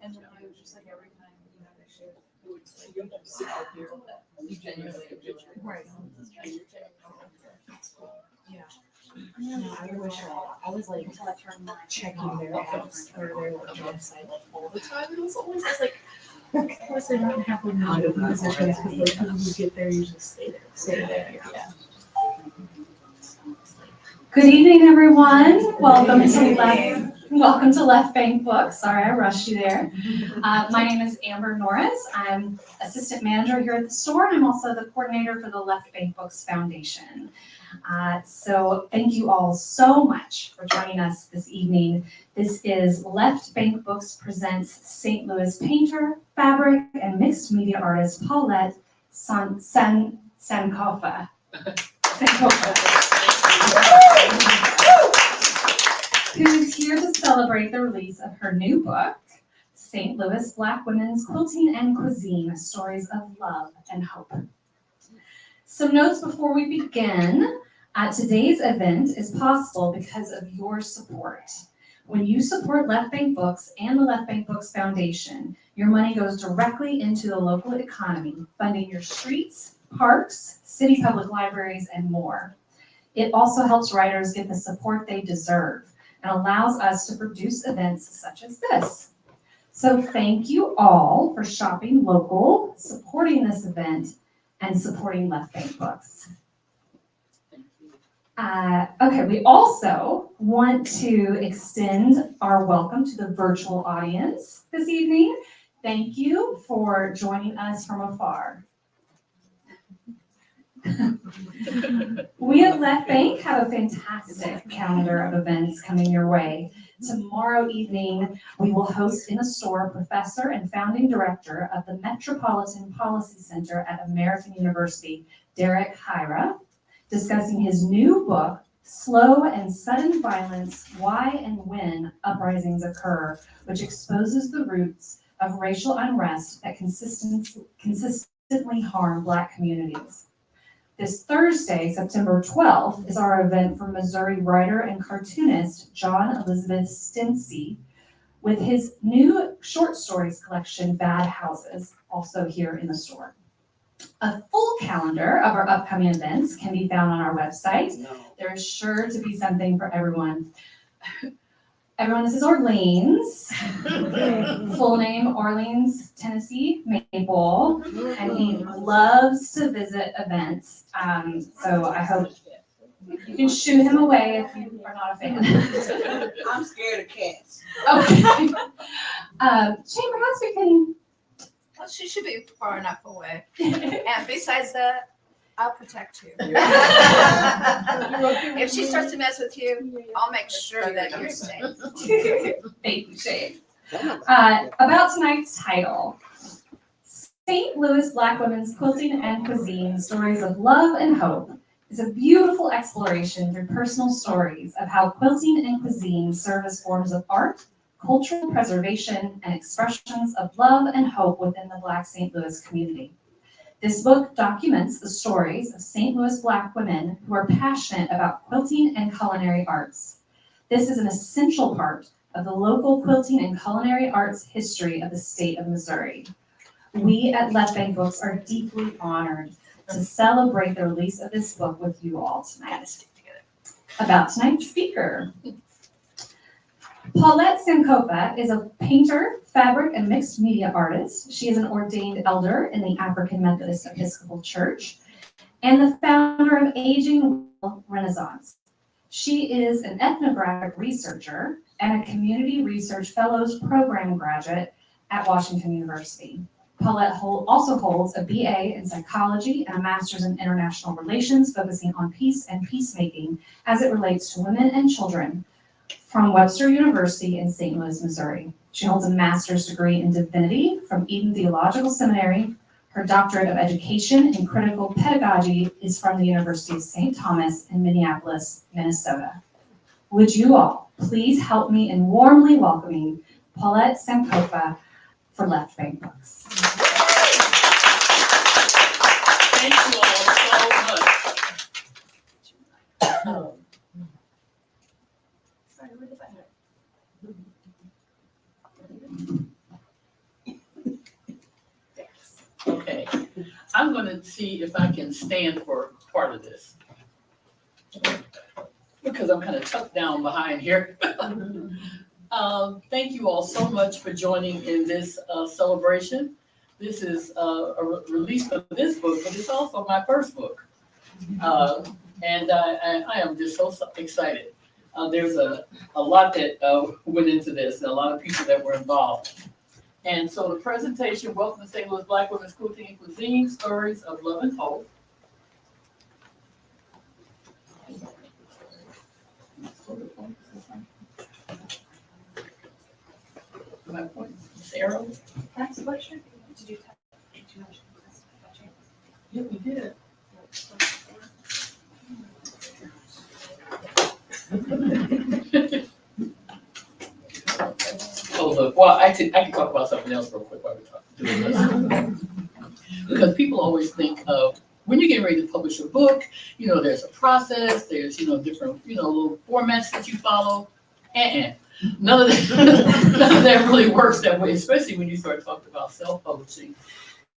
And then I was just like every time they shared, it would say, you genuinely right. Yeah. No, I wish I was like checking their apps or their website like all the time. It was always like, of course they're not halfway not open positions because like when you get there, you just stay there. Yeah. Good evening, everyone. Welcome to Left Bank Books. Sorry, I rushed you there. My name is Amber Norris. I'm assistant manager here at the store, and I'm also the coordinator for the Left Bank Books Foundation. So thank you all so much for joining us this evening. This is Left Bank Books presents St. Louis painter, fabric, and mixed media artist Paulette Sankofa. Who is here to celebrate the release of her new book, St. Louis Black Women's Quilting and Cuisine, Stories of Love and Hope. Some notes before we begin. Today's event is possible because of your support. When you support Left Bank Books and the Left Bank Books Foundation, your money goes directly into the local economy, funding your streets, parks, city public libraries, and more. It also helps writers get the support they deserve and allows us to produce events such as this. So thank you all for shopping local, supporting this event, and supporting Left Bank Books. Okay, we also want to extend our welcome to the virtual audience this evening. Thank you for joining us from afar. We at Left Bank have a fantastic calendar of events coming your way. Tomorrow evening, we will host in the store professor and founding director of the Metropolitan Policy Center at American University, Derek Hyra, discussing his new book, Slow and Sudden Violence, Why and When Uprisings Occur, which exposes the roots of racial unrest that consistently harm Black communities. This Thursday, September 12th, is our event for Missouri writer and cartoonist John Elizabeth Stincy with his new short stories collection, Bad Houses, also here in the store. A full calendar of our upcoming events can be found on our website. There is sure to be something for everyone. Everyone, this is Orleans. Full name, Orleans, Tennessee Maple, and he loves to visit events. So I hope you can shoo him away if you are not a fan. I'm scared of cats. Okay. Shane, perhaps we can. Well, she should be far enough away. And besides that, I'll protect you. If she starts to mess with you, I'll make sure that you're safe. Thank you, Shane. About tonight's title, St. Louis Black Women's Quilting and Cuisine, Stories of Love and Hope, is a beautiful exploration through personal stories of how quilting and cuisine serve as forms of art, cultural preservation, and expressions of love and hope within the Black St. Louis community. This book documents the stories of St. Louis Black women who are passionate about quilting and culinary arts. This is an essential part of the local quilting and culinary arts history of the state of Missouri. We at Left Bank Books are deeply honored to celebrate the release of this book with you all tonight. About tonight's speaker. Paulette Sankofa is a painter, fabric, and mixed media artist. She is an ordained elder in the African Methodist Episcopal Church and the founder of Aging Well Renaissance. She is an ethnographic researcher and a community research fellows program graduate at Washington University. Paulette also holds a BA in psychology and a master's in international relations, focusing on peace and peacemaking as it relates to women and children, from Webster University in St. Louis, Missouri. She holds a master's degree in Divinity from Eden Theological Seminary, Her Doctorate of Education in Critical Pedagogy is from the University of St. Thomas in Minneapolis, Minnesota. Would you all please help me in warmly welcoming Paulette Sankofa for Left Bank Books. Thank you all so much. Sorry, where did that go? Okay, I'm gonna see if I can stand for part of this. Because I'm kind of tucked down behind here. Thank you all so much for joining in this celebration. This is a release of this book, but it's also my first book. And I am just so excited. There's a lot that went into this, and a lot of people that were involved. And so the presentation, Welcome to St. Louis Black Women's Quilting and Cuisine, Stories of Love and Hope. My point, Sarah? That's what should be. Did you touch? Did you touch? Yeah, we did. Oh, look, well, I can talk about something else real quick while we're talking. Because people always think of, when you're getting ready to publish a book, you know, there's a process, there's, you know, different, you know, little formats that you follow. None of that really works that way, especially when you start talking about self-publishing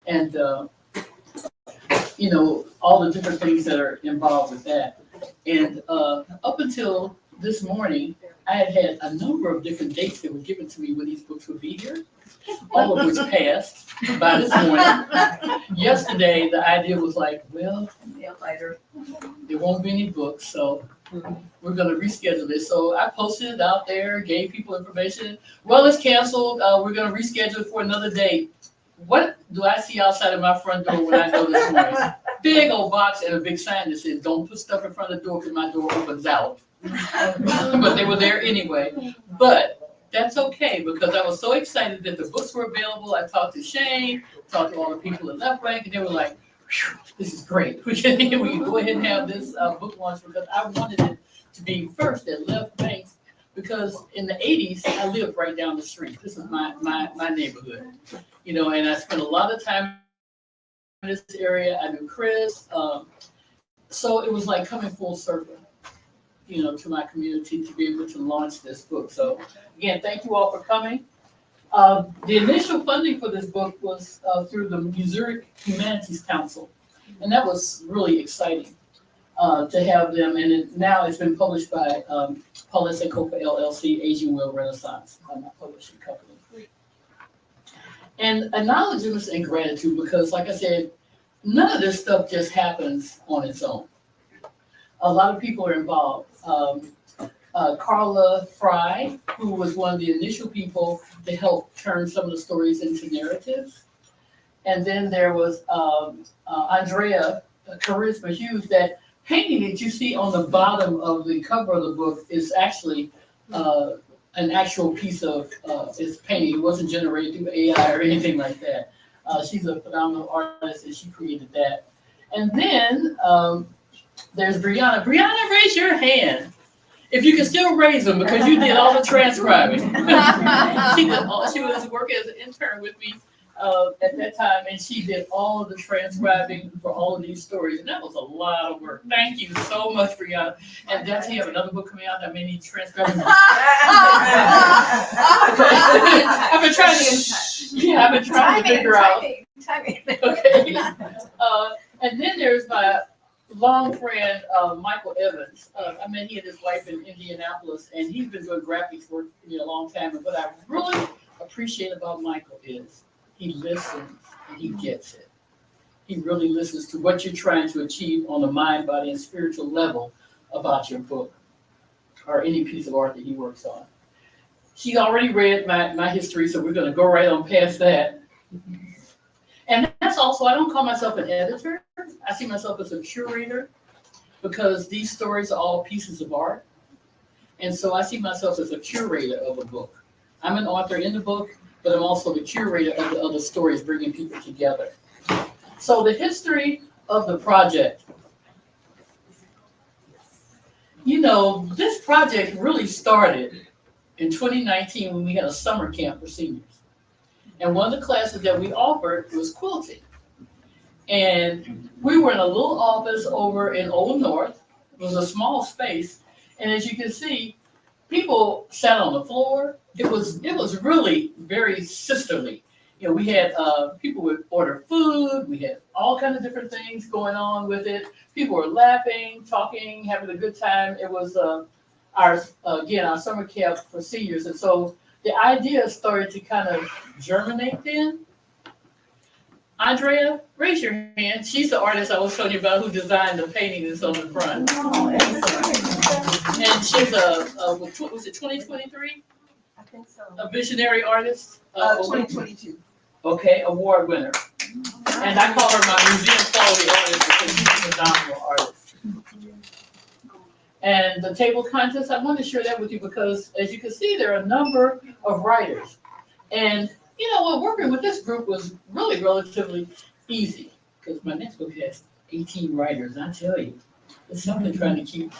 and, you know, all the different things that are involved with that. And up until this morning, I had a number of different dates that were given to me when these books would be here, all of which passed by this morning. Yesterday, the idea was like, well, Later. there won't be any books, so we're gonna reschedule this. So I posted it out there, gave people information. Well, it's canceled. We're gonna reschedule it for another date. What do I see outside of my front door when I go this morning? Big old box and a big sign that says, "Don't put stuff in front of the door because my door opens out." But they were there anyway. But that's okay, because I was so excited that the books were available. I talked to Shane, talked to all the people at Left Bank, and they were like, "This is great. We can go ahead and have this book launch," because I wanted it to be first at Left Bank, because in the 80s, I lived right down the street. This is my neighborhood, you know, and I spent a lot of time in this area. I knew Chris. So it was like coming full circle, you know, to my community to be able to launch this book. So again, thank you all for coming. The initial funding for this book was through the Missouri Humanities Council, and that was really exciting to have them. And now it's been published by Paulette Sankofa LLC, Asian Will Renaissance, my publishing company. And acknowledgments and gratitude, because like I said, none of this stuff just happens on its own. A lot of people are involved. Carla Fry, who was one of the initial people to help turn some of the stories into narratives. And then there was Andrea Charisma Hughes. That painting that you see on the bottom of the cover of the book is actually an actual piece of this painting. It wasn't generated through AI or anything like that. She's a phenomenal artist, and she created that. And then there's Brianna. Brianna, raise your hand. If you can still raise them, because you did all the transcribing. She was working as an intern with me at that time, and she did all of the transcribing for all of these stories, and that was a lot of work. Thank you so much, Brianna. And does he have another book coming out that may need transcribing? I've been trying to figure out. Timing. Okay. And then there's my long friend, Michael Evans. I met he and his wife in Indianapolis, and he's been doing graphics work for me a long time. And what I really appreciate about Michael is he listens and he gets it. He really listens to what you're trying to achieve on the mind, body, and spiritual level about your book or any piece of art that he works on. She already read my history, so we're going to go right on past that. And that's also, I don't call myself an editor. I see myself as a curator, because these stories are all pieces of art. And so I see myself as a curator of a book. I'm an author in the book, but I'm also the curator of the other stories, bringing people together. So the history of the project. You know, this project really started in 2019 when we had a summer camp for seniors. And one of the classes that we offered was quilting. And we were in a little office over in Old North. It was a small space. And as you can see, people sat on the floor. It was really very sisterly. You know, we had people would order food. We had all kinds of different things going on with it. People were laughing, talking, having a good time. It was our summer camp for seniors. And so the idea started to kind of germinate then. Andrea, raise your hand. She's the artist I was telling you about who designed the painting that's on the front. And she's was it 2023? I think so. A visionary artist? 2022. Okay, award winner. And I call her my museum quality artist because she's a phenomenal artist. And the table contest, I wanted to share that with you because as you can see, there are a number of writers. And you know what, working with this group was really relatively easy because my next book has 18 writers. And I tell you, it's something trying to keep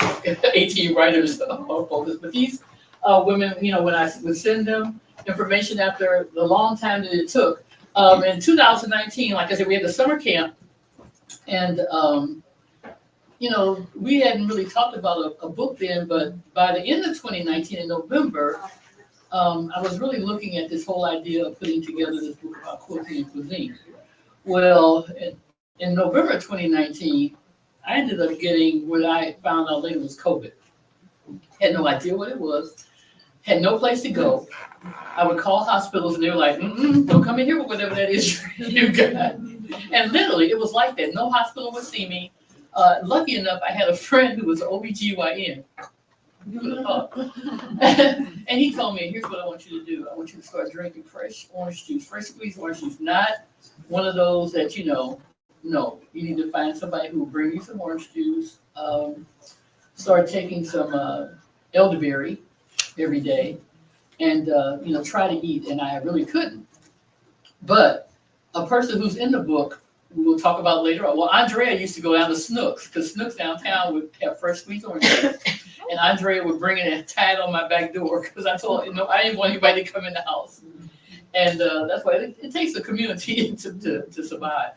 18 writers focused. But these women, you know, when I would send them information after the long time that it took, in 2019, like I said, we had the summer camp, and you know, we hadn't really talked about a book then, but by the end of 2019 in November, I was really looking at this whole idea of putting together this book about quilting and cuisine. Well, in November 2019, I ended up getting what I found out later was COVID. Had no idea what it was, had no place to go. I would call hospitals and they were like, don't come in here with whatever that is you got. And literally, it was like that. No hospital would see me. Lucky enough, I had a friend who was an OBGYN. You would have thought. And he told me, here's what I want you to do. I want you to start drinking fresh orange juice, fresh squeezed orange juice, not one of those that, you know, no. You need to find somebody who will bring you some orange juice. Start taking some elderberry every day and, you know, try to eat. And I really couldn't. But a person who's in the book, we'll talk about later on. Well, Andrea used to go down to Snooks because Snooks downtown would have fresh squeezed orange juice. And Andrea would bring it and tie it on my back door because I told her, you know, I didn't want anybody to come in the house. And that's why it takes a community to survive.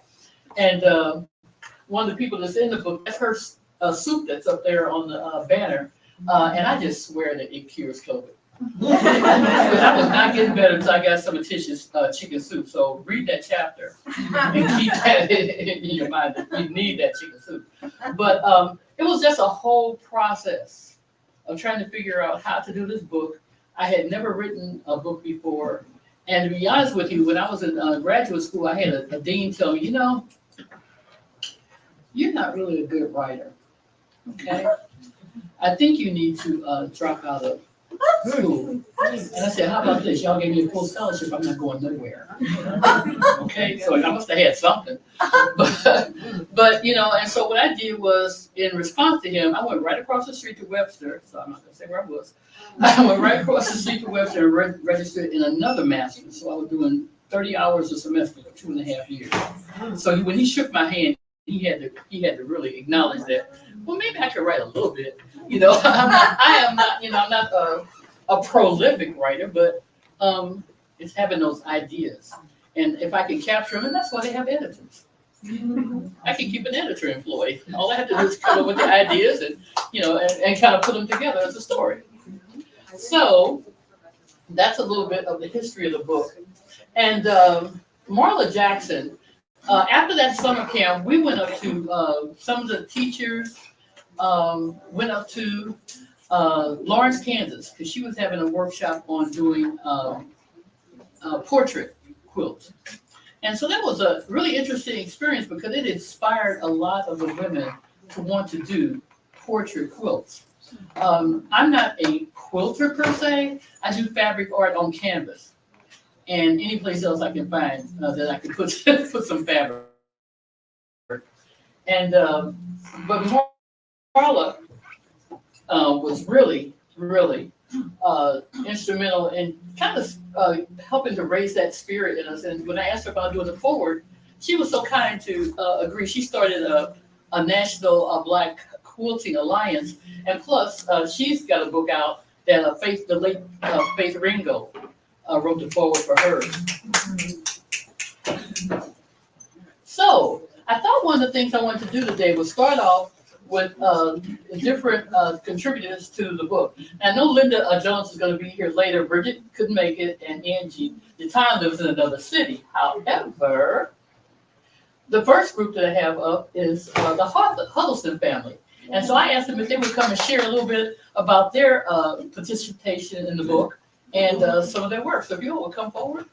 And one of the people that's in the book, that's her soup that's up there on the banner. And I just swear that it cures COVID. Because I was not getting better until I got some of Tish's chicken soup. So read that chapter and keep that in your mind that you need that chicken soup. But it was just a whole process of trying to figure out how to do this book. I had never written a book before. And to be honest with you, when I was in graduate school, I had a dean tell me, you know, you're not really a good writer, okay? I think you need to drop out of school. And I said, how about this? Y'all gave me a full scholarship. I'm not going nowhere. Okay, so I must have had something. But you know, and so what I did was, in response to him, I went right across the street to Webster. So I'm not going to say where I was. I went right across the street to Webster and registered in another master's. So I was doing 30 hours a semester for 2.5 years. So when he shook my hand, he had to really acknowledge that. Well, maybe I could write a little bit. You know, I'm not a prolific writer, but it's having those ideas. And if I can capture them, and that's why they have editors. I can keep an editor employed. All I have to do is come up with the ideas and, you know, and kind of put them together as a story. So that's a little bit of the history of the book. And Marla Jackson, after that summer camp, we went up to some of the teachers, went up to Lawrence, Kansas, because she was having a workshop on doing portrait quilts. And so that was a really interesting experience because it inspired a lot of the women to want to do portrait quilts. I'm not a quilter per se. I do fabric art on canvas. And any place else I can find that I could put some fabric. And but Marla was really instrumental in kind of helping to raise that spirit in us. And when I asked her about doing the forward, she was so kind to agree. She started a national Black quilting alliance, and plus she's got a book out that the late Faith Ringo wrote the forward for her. So I thought one of the things I wanted to do today was start off with different contributors to the book. And I know Linda Jones is going to be here later. Bridget couldn't make it, and Angie. The time lives in another city. However, the first group that I have up is the Huddleston family. And so I asked them if they would come and share a little bit about their participation in the book and some of their work. So if you all will come forward.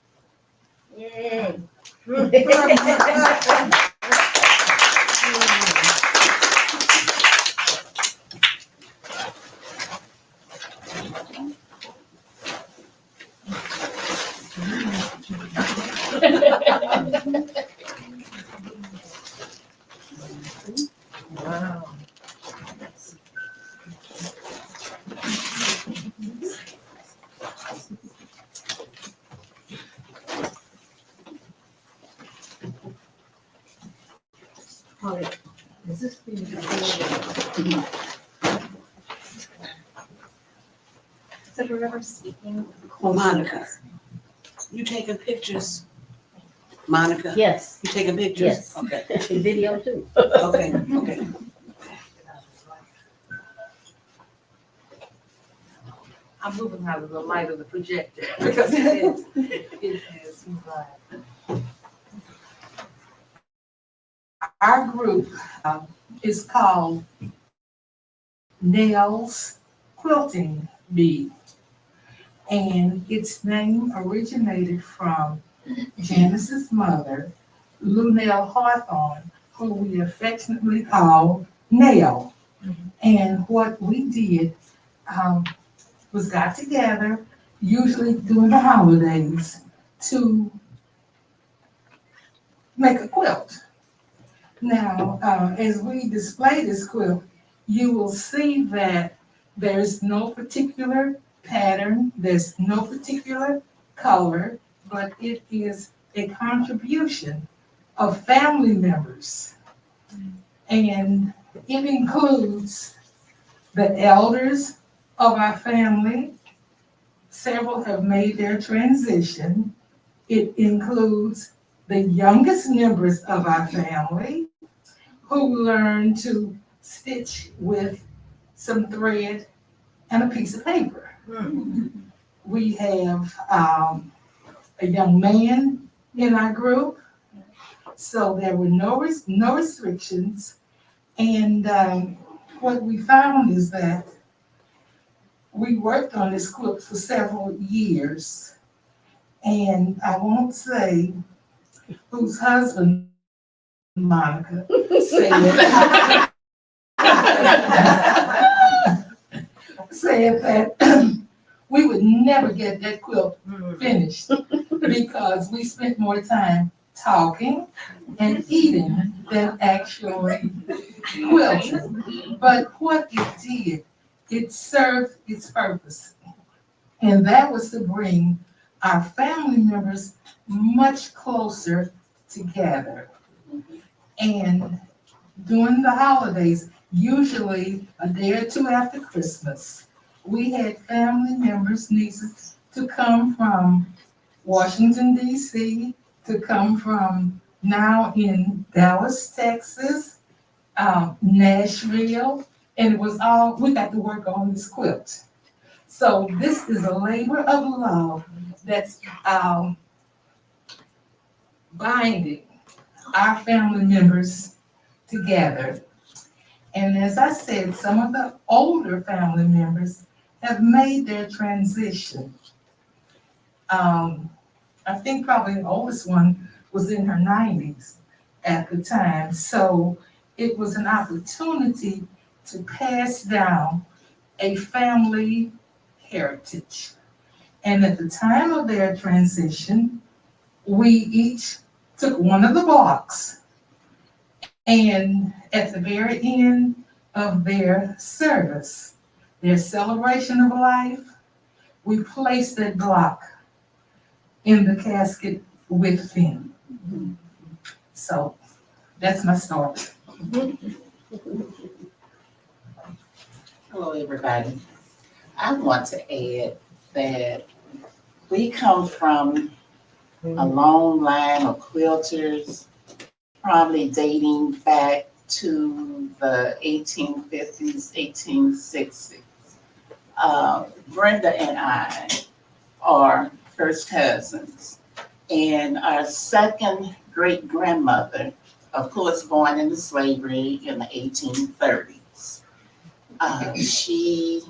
Wow. Paulette, is this being recorded? So whoever speaking. Monica, you taking pictures? Monica, Yes, you taking pictures? yes. Okay, Video too. okay, okay. I'm moving out of the light of the projector because it has light. Our group is called Nell's Quilting Bee. And its name originated from Janice's mother, Lunell Hawthorne, who we affectionately call Nell. And what we did was got together, usually during the holidays, to make a quilt. Now, as we display this quilt, you will see that there's no particular pattern, there's no particular color, but it is a contribution of family members. And it includes the elders of our family. Several have made their transition. It includes the youngest members of our family who learned to stitch with some thread and a piece of paper. We have a young man in our group, so there were no restrictions. And what we found is that we worked on this quilt for several years, and I won't say whose husband, Monica, said that we would never get that quilt finished because we spent more time talking and eating than actually quilting. But what it did, it served its purpose. And that was to bring our family members much closer together. And during the holidays, usually a day or two after Christmas, we had family members, nieces, to come from Washington, D.C., to come from now in Dallas, Texas, Nashville, and it was all, we got to work on this quilt. So this is a labor of love that's binding our family members together. And as I said, some of the older family members have made their transition. I think probably the oldest one was in her 90s at the time. So it was an opportunity to pass down a family heritage. And at the time of their transition, we each took one of the blocks, and at the very end of their service, their celebration of life, we placed that block in the casket with them. So that's my story. Hello, everybody. I want to add that we come from a long line of quilters, probably dating back to the 1850s, 1860s. Brenda and I are first cousins, and our second great grandmother, of course, born into slavery in the 1830s. She,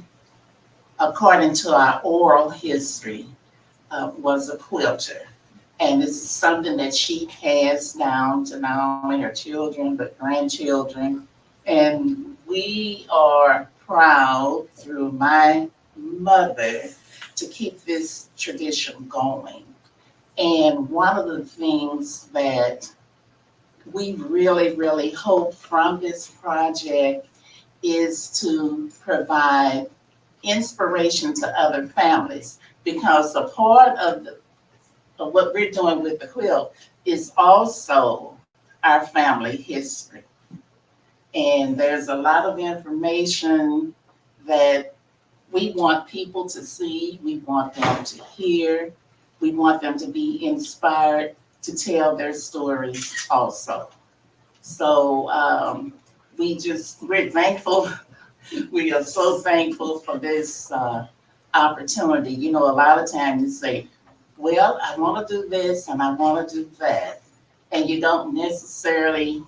according to our oral history, was a quilter. And this is something that she passed down to not only her children, but grandchildren. And we are proud, through my mother, to keep this tradition going. And one of the things that we really, really hope from this project is to provide inspiration to other families, because a part of what we're doing with the quilt is also our family history. And there's a lot of information that we want people to see, we want them to hear, we want them to be inspired to tell their stories also. So we're thankful. We are so thankful for this opportunity. You know, a lot of times you say, well, I want to do this and I want to do that. And you don't necessarily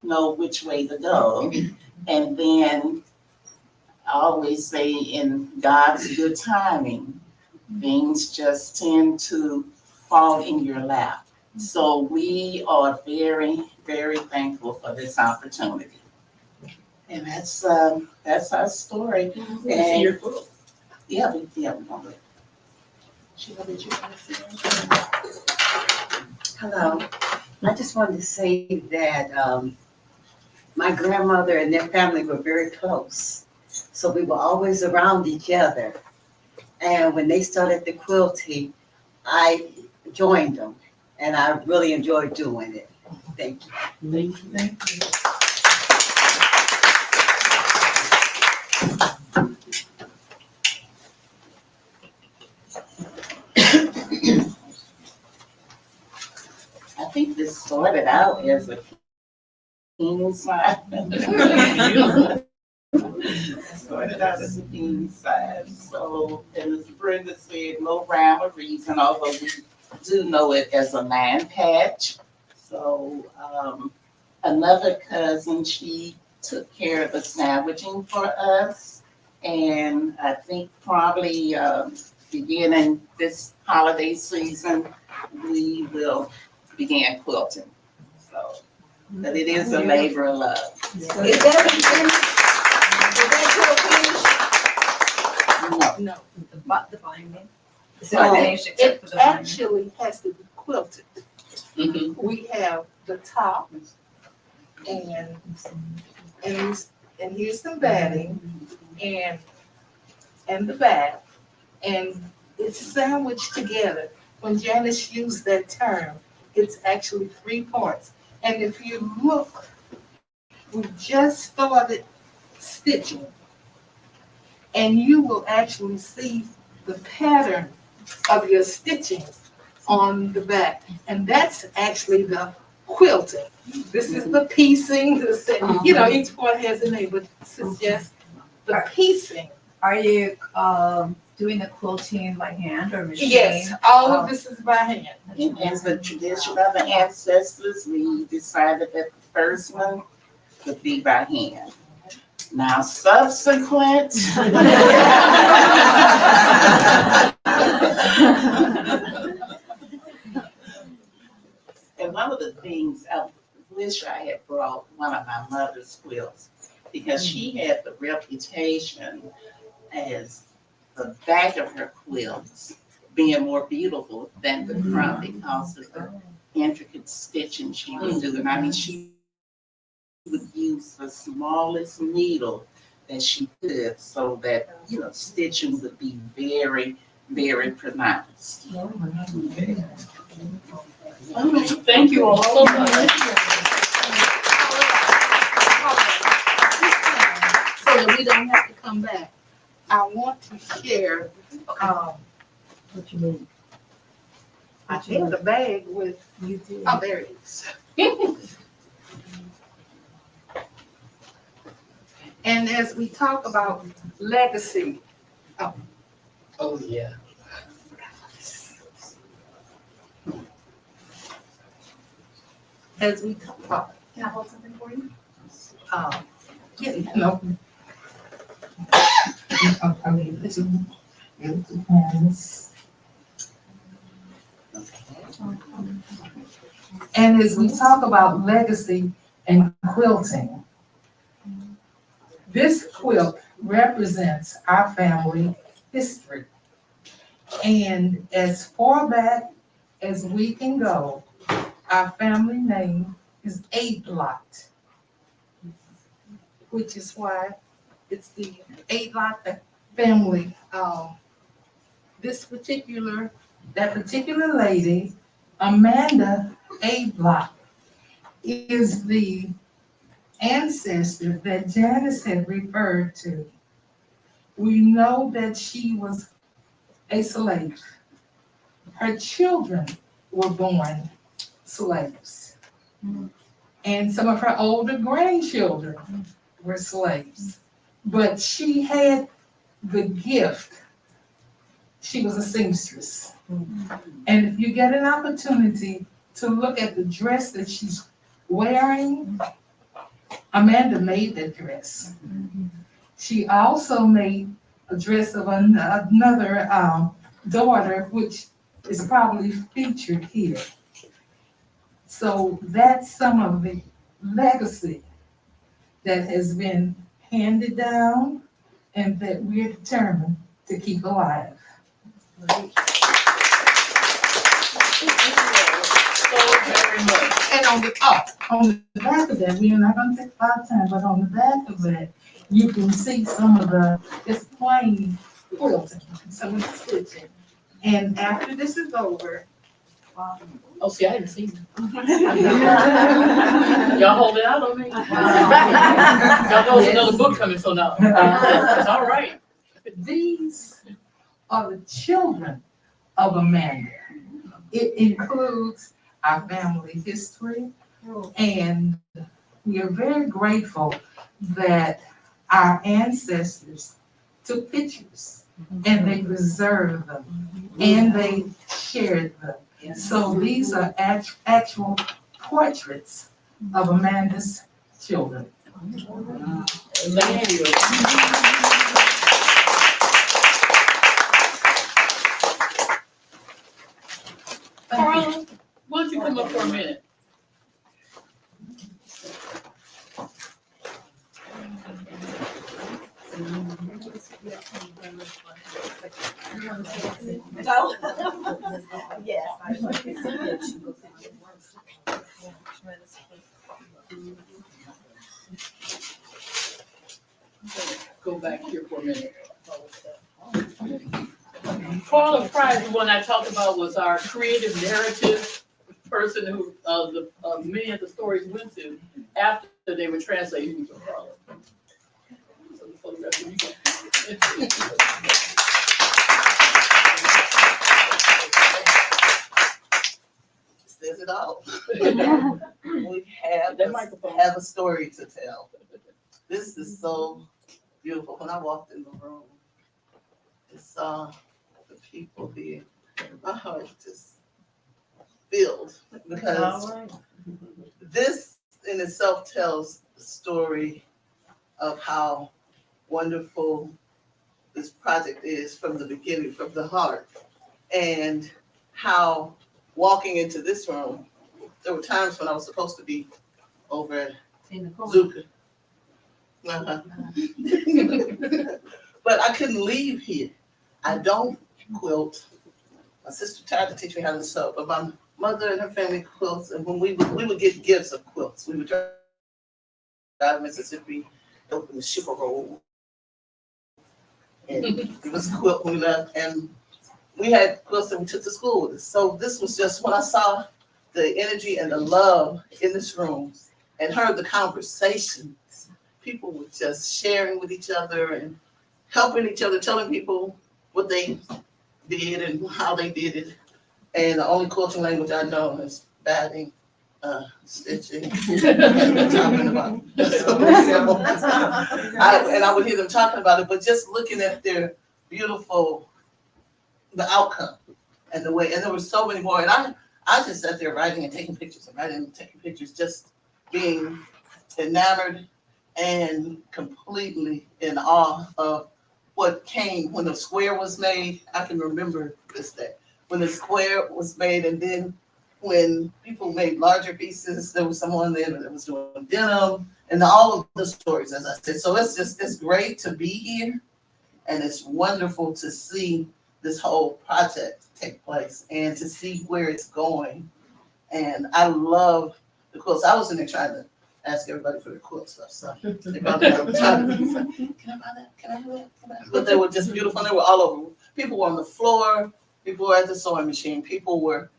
know which way to go. And then I always say, in God's good timing, things just tend to fall in your lap. So we are very, very thankful for this opportunity. And that's our story. And yeah, we want it. Sheila, did you want to say anything? Hello. I just wanted to say that my grandmother and their family were very close. So we were always around each other. And when they started the quilting, I joined them. And I really enjoyed doing it. Thank you. Thank you. Thank you. I think this started out as a king size. Started out as a king size. So, and as Brenda said, no rhyme or reason, although we do know it as a 9-patch. So, another cousin, she took care of the sandwiching for us. And I think probably beginning this holiday season, we will begin quilting. So, but it is a labor of love. Is that finished? No, The binding. Is Oh, it finished except for It the binding? actually has to be quilted. Mhm. We have the top and here's the batting and the back, and it's sandwiched together. When Janice used that term, it's actually 3 parts. And if you look, we just started stitching, and you will actually see the pattern of your stitching on the back. And that's actually the quilting. This is the piecing, you know, each part has a name, but this is just the piecing. Are you doing the quilting by hand or machine? Yes, all of this is by hand. and as the tradition of the ancestors, we decided that the first one would be by hand. Now, subsequent. And one of the things I wish I had brought one of my mother's quilts, because she had the reputation as the back of her quilts being more beautiful than the front because of the intricate stitching she would do. And I mean, she would use the smallest needle that she could so that, you know, stitching would be very, very pronounced. Okay. Thank you all so much. So that we don't have to come back, I want to share, What you mean? I had a bag with, You do. oh, there it is. And as we talk about legacy, Oh, yeah. as we talk about, Can I hold something for you? yeah, no. I mean, this is hands. And as we talk about legacy and quilting, this quilt represents our family history. And as far back as we can go, our family name is Eight-Lot, which is why it's the Eight-Lot family. That particular lady, Amanda Eight-Lot, is the ancestor that Janice had referred to. We know that she was a slave. Her children were born slaves. And some of her older grandchildren were slaves. But she had the gift. She was a seamstress. And if you get an opportunity to look at the dress that she's wearing, Amanda made that dress. She also made a dress of another daughter, which is probably featured here. So that's some of the legacy that has been handed down and that we're determined to keep alive. So very much. And on the back of that, we're not gonna take a lot of time, but on the back of that, you can see some of the, it's plain quilting, some of the stitching. And after this is over, Oh, see, I didn't see it. Y'all hold it out on me. Y'all know there's another book coming, so now, it's all right. these are the children of Amanda. It includes our family history, and we are very grateful that our ancestors took pictures and they preserved them and they shared them. So these are actual portraits of Amanda's children. Thank you. Carla, why don't you come up for a minute? Yes. Go back here for a minute. Carla Price, the one I talked about, was our creative narrative person who many of the stories went to after they were translated from Carla. So the photograph you can- Says it all. We have a story to tell. This is so beautiful. When I walked in the room and saw the people here, my heart just filled, because this in itself tells the story of how wonderful this project is from the beginning, from the heart, and how walking into this room, there were times when I was supposed to be over at Zuka. But I couldn't leave here. I don't quilt. My sister tried to teach me how to sew, but my mother and her family quilts, and when we would get gifts of quilts. We would drive to Mississippi, open the ship a roll, and it was quilt when we left, and we had quilts that we took to school with us. So this was just, when I saw the energy and the love in this room and heard the conversations. People were just sharing with each other and helping each other, telling people what they did and how they did it. And the only quilting language I know is batting, stitching, and talking about it. And I would hear them talking about it, but just looking at their beautiful, the outcome and the way, and there were so many more. And I just sat there writing and taking pictures and writing and taking pictures, just being enamored and completely in awe of what came when the square was made. I can remember this day when the square was made, and then when people made larger pieces, there was someone there that was doing denim, and all of the stories, as I said. So it's great to be here, and it's wonderful to see this whole project take place and to see where it's going. And I love the quilts. I was in there trying to ask everybody for their quilt stuff, so they probably got tired of me. Can I buy that? Can I have that? Can I? But they were just beautiful, and they were all over. People were on the floor. People were at the sewing machine. People were,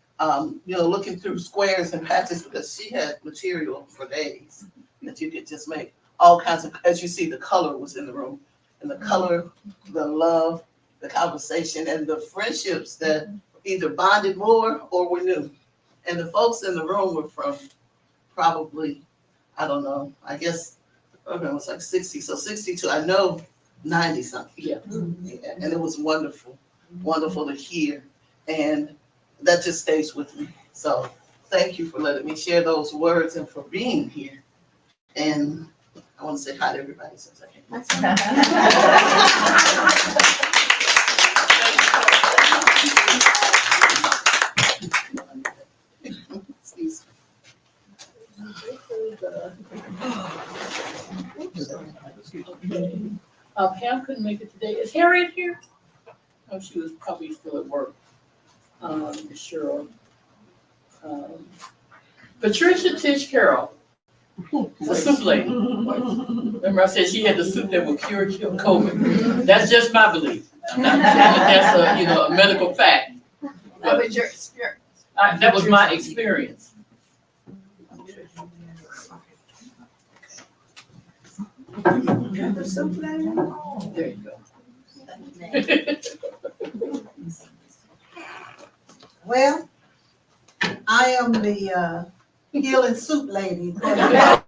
looking through squares and patches, because she had material for days that you could just make all kinds of. As you see, the color was in the room, and the color, the love, the conversation, and the friendships that either bonded more or were new. And the folks in the room were from probably, I don't know, I guess Urban was like 60, so 62, I know 90 something. Yeah. And it was wonderful, wonderful to hear. And that just stays with me. So thank you for letting me share those words and for being here. And I want to say hi to everybody since I came. Excuse me. Pam couldn't make it today. Is Harriet here? Oh, she was probably still at work. Sure. Patricia Tish Carroll, the soup lady. Remember I said she had the soup that would cure COVID. That's just my belief. I'm not saying that that's a medical fact. That was your experience. That was my experience. There you go. Well, I am the healing soup lady. Come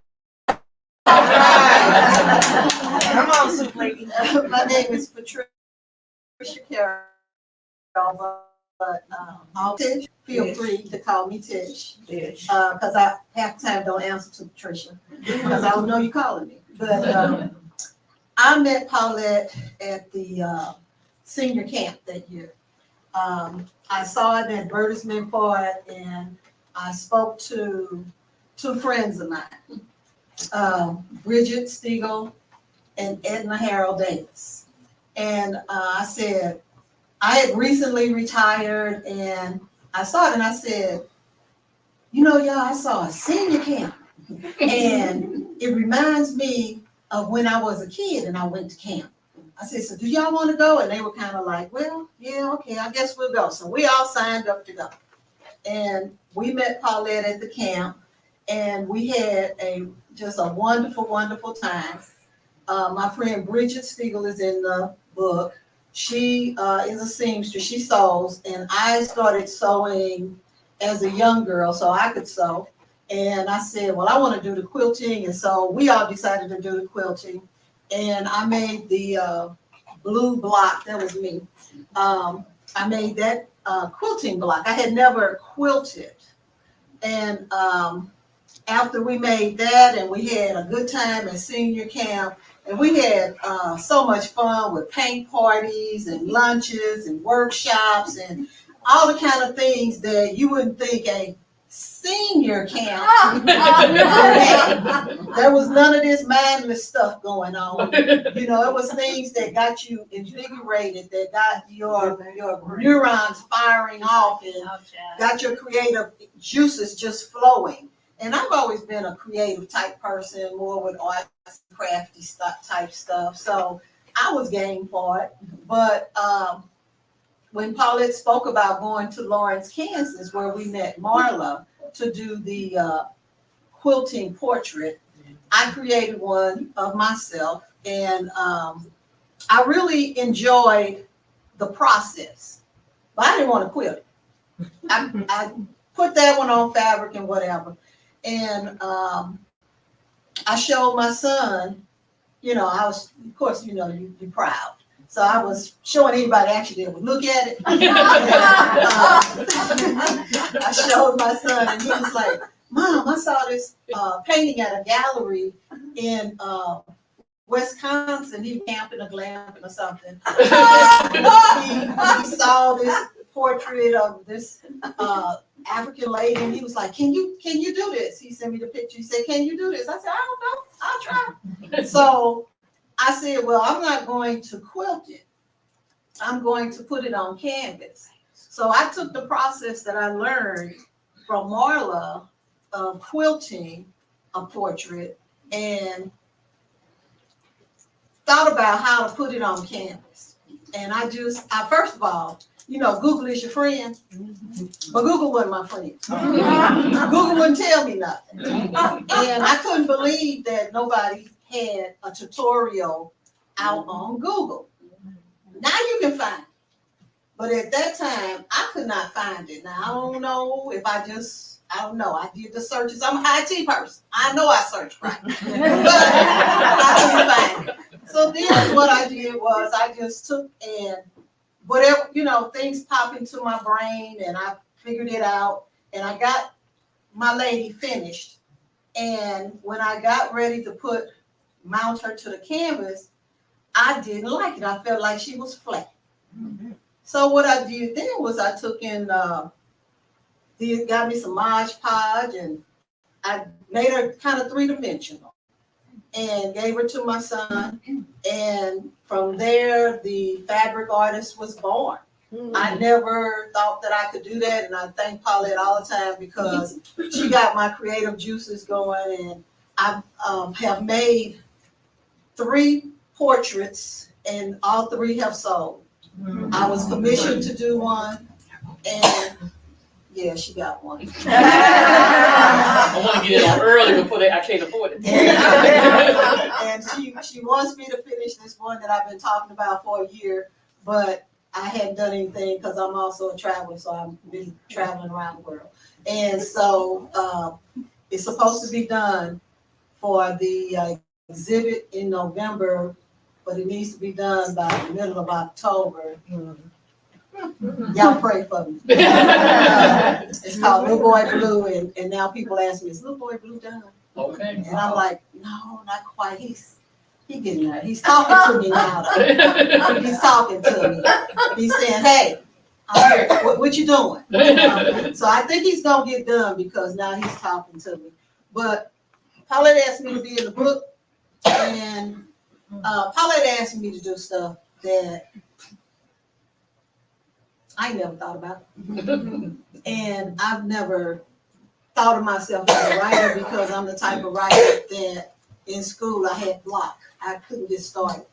on, soup lady. My name is Patricia Carroll, but all Tish, feel free to call me Tish. Because I half the time don't answer to Patricia, because I don't know you calling me. But I met Paulette at the senior camp that year. I saw an advertisement for it, and I spoke to two friends of mine, Bridget Stiegel and Edna Harold Davis. And I said, I had recently retired, and I saw it, and I said, y'all, I saw a senior camp, and it reminds me of when I was a kid and I went to camp. I said, so do y'all want to go? And they were kind of like, well, yeah, okay, I guess we'll go. So we all signed up to go. And we met Paulette at the camp, and we had just a wonderful, wonderful time. My friend Bridget Stiegel is in the book. She is a seamstress. She sews, and I started sewing as a young girl so I could sew. And I said, well, I want to do the quilting. And so we all decided to do the quilting. And I made the blue block. That was me. I made that quilting block. I had never quilted. And after we made that, and we had a good time at senior camp, and we had so much fun with paint parties and lunches and workshops and all the kind of things that you wouldn't think a senior camp. There was none of this mindless stuff going on. It was things that got you invigorated, that got your neurons firing off and got your creative juices just flowing. And I've always been a creative type person, more with arts, crafty type stuff. So I was game for it. But when Paulette spoke about going to Lawrence, Kansas, where we met Marla to do the quilting portrait, I created one of myself, and I really enjoyed the process, but I didn't want to quilt it. I put that one on fabric and whatever, and I showed my son, you know, I was, of course, you know, you're proud. So I was showing anybody actually that would look at it. And, I showed my son, and he was like, Mom, I saw this painting at a gallery in Wisconsin. He camping a glamping or something. he saw this portrait of this African lady, and he was like, can you do this? He sent me the picture. He said, can you do this? I said, I don't know. I'll try. So I said, well, I'm not going to quilt it. I'm going to put it on canvas. So I took the process that I learned from Marla of quilting a portrait and thought about how to put it on canvas. And I first of all, you know, Google is your friend, but Google wasn't my friend. Google wouldn't tell me nothing. And I couldn't believe that nobody had a tutorial out on Google. Now you can find it. But at that time, I could not find it. Now, I don't know if I don't know. I did the searches. I'm an IT person. I know I searched right. But I couldn't find it. So then what I did was I just took and whatever, you know, things pop into my brain and I figured it out and I got my lady finished. And when I got ready to mount her to the canvas, I didn't like it. I felt like she was flat. Mm-hmm. So what I did then was I took and got me some Mod Podge and I made her kind of three-dimensional and gave her to my son. And from there, the fabric artist was born. Mm-hmm. I never thought that I could do that. And I thank Paulette all the time because she got my creative juices going. And I have made 3 portraits and all 3 have sold. Mm-hmm. I was commissioned to do one and yeah, she got one. I want to get it on early before I can't afford it. And she wants me to finish this one that I've been talking about for a year, but I hadn't done anything because I'm also a traveler, so I've been traveling around the world. And so it's supposed to be done for the exhibit in November, but it needs to be done by the middle of October. Y'all pray for me. It's called Little Boy Blue, and now people ask me, is Little Boy Blue done? Okay. And I'm like, no, not quite. He's getting there. He's talking to me now. He's talking to me. He's saying, hey, I'm here. What you doing? So I think he's gonna get done because now he's talking to me. But Paulette asked me to be in the book, and Paulette asked me to do stuff that I never thought about. And I've never thought of myself as a writer because I'm the type of writer that in school I had block. I couldn't get started.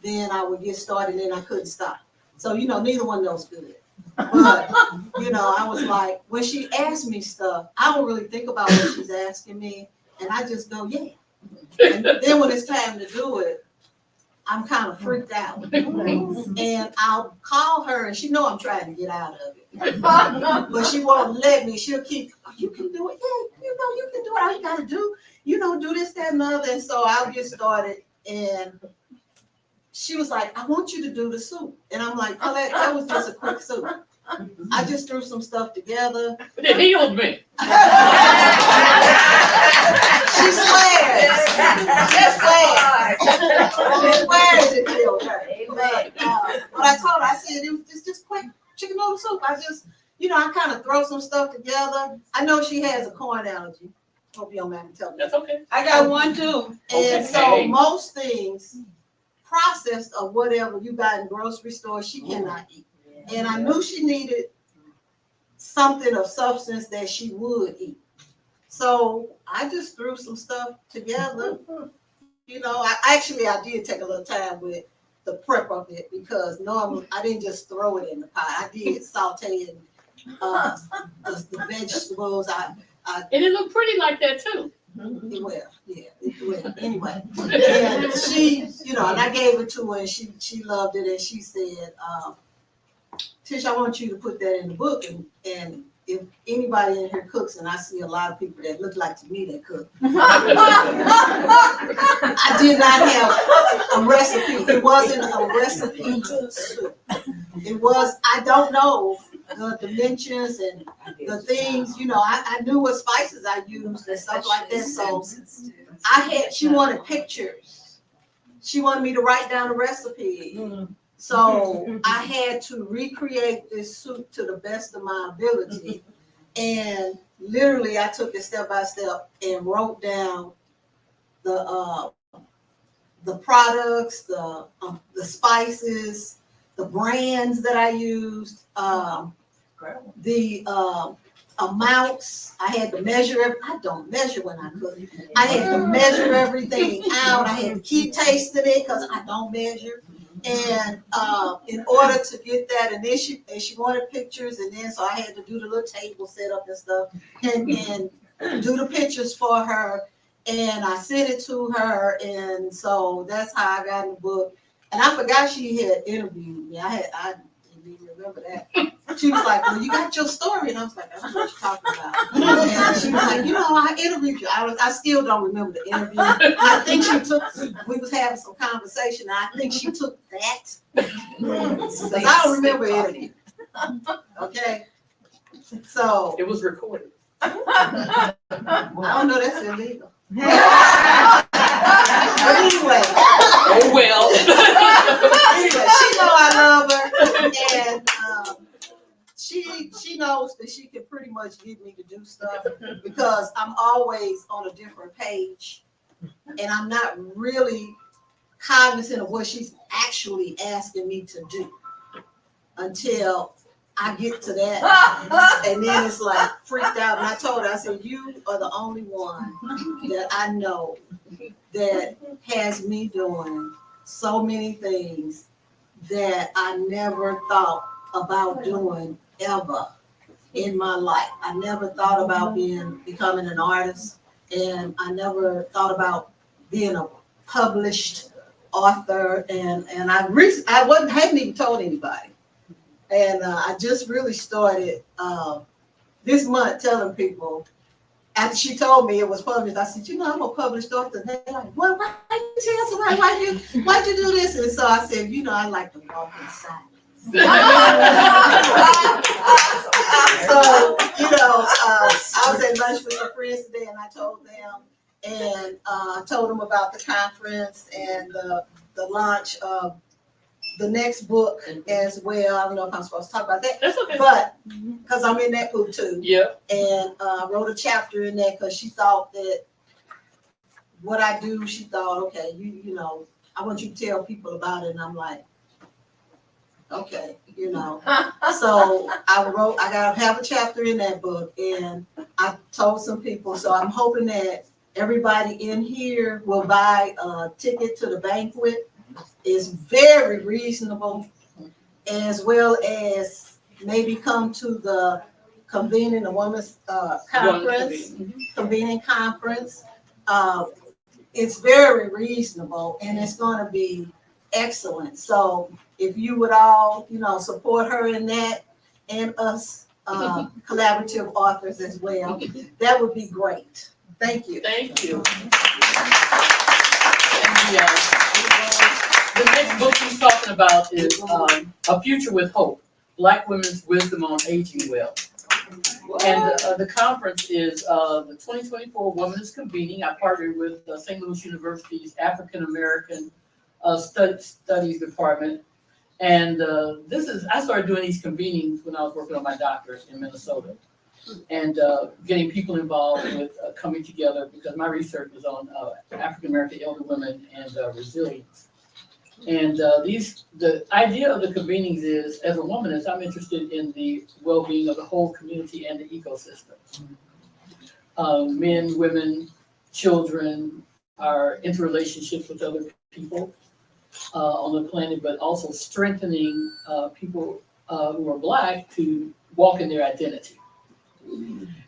Then I would get started and then I couldn't stop. So, you know, neither one of those good. But, you know, I was like, when she asked me stuff, I don't really think about what she's asking me. And I just go, yeah. And then when it's time to do it, I'm kind of freaked out. And I'll call her and she know I'm trying to get out of it. But she won't let me. She'll keep, oh, you can do it. Yeah, you know, you can do it. All you got to do, you know, do this, that, and the other. And so I'll get started. And she was like, I want you to do the soup. And I'm like, oh, that was just a quick soup. I just threw some stuff together. But it healed me. She swears. She swears. She swears it healed her. But I told her, I said, it's just quick chicken noodle soup. I just, you know, I kind of throw some stuff together. I know she has a corn allergy. Hope you don't mind me telling you. That's okay. I got one too. And so most things processed or whatever you got in grocery store, she cannot eat. And I knew she needed something of substance that she would eat. So I just threw some stuff together. You know, I did take a little time with the prep of it, because normally I didn't just throw it in the pot. I did saute and the vegetables. And it looked pretty like that too. Anyway, and she, and I gave it to her, and she loved it, and she said, Tish, I want you to put that in the book, and if anybody in here cooks, and I see a lot of people that look like to me that cook, I did not have a recipe. It wasn't a recipe to soup. It was, I don't know the dimensions and the things, I knew what spices I used and stuff like that. So she wanted pictures. She wanted me to write down a recipe. So I had to recreate this soup to the best of my ability. And literally I took it step by step and wrote down the products, the spices, the brands that I used, the amounts. I had to measure it. I don't measure when I cook. I had to measure everything out. I had to keep tasting it because I don't measure. And in order to get that, and then she wanted pictures, and then so I had to do the little table setup and stuff, and do the pictures for her, and I sent it to her, and so that's how I got in the book. And I forgot she had interviewed me. I didn't even remember that. She was like, "Well, you got your story," and I was like, "I don't know what you're talking about." And she was like, "I interviewed you." I still don't remember the interview. I think we was having some conversation, and I think she took that. Because I don't remember anything. Okay? So. It was recorded. I don't know, that's illegal. But anyway. Oh, well. Anyway, she know I love her, and she knows that she can pretty much get me to do stuff because I'm always on a different page, and I'm not really cognizant of what she's actually asking me to do until I get to that, and then it's like freaked out. And I told her, I said, "You are the only one that I know that has me doing so many things that I never thought about doing ever in my life. I never thought about becoming an artist, and I never thought about being a published author. And I hadn't even told anybody. And I just really started this month telling people. After she told me it was published, I said, I'm a published author. And they're like, well, why you tell somebody, why'd you do this? And so I said, I like to walk in silence. So, I was at lunch with some friends today, and I told them, and I told them about the conference and the launch of the next book as well. I don't know if I'm supposed to talk about that. That's okay. But because I'm in that book too. Yeah. And wrote a chapter in there because she thought that what I do, she thought, okay, I want you to tell people about it. And I'm like, okay, So I have a chapter in that book, and I told some people. So I'm hoping that everybody in here will buy a ticket to the banquet. It's very reasonable, as well as maybe come to the convening the women's convening conference. It's very reasonable, and it's going to be excellent. So if you would all, support her in that, and us collaborative authors as well, that would be great. Thank you. Thank you. The next book he's talking about is A Future with Hope, Black Women's Wisdom on Aging Well. And the conference is the 2024 Women's Convening. I partnered with St. Louis University's African American Studies Department. And I started doing these convenings when I was working on my doctorate in Minnesota, and getting people involved with coming together, because my research was on African American elder women and resilience. And the idea of the convenings is, as a womanist, I'm interested in the well-being of the whole community and the ecosystem. Men, women, children, our interrelationships with other people. on the planet, but also strengthening people who are Black to walk in their identity.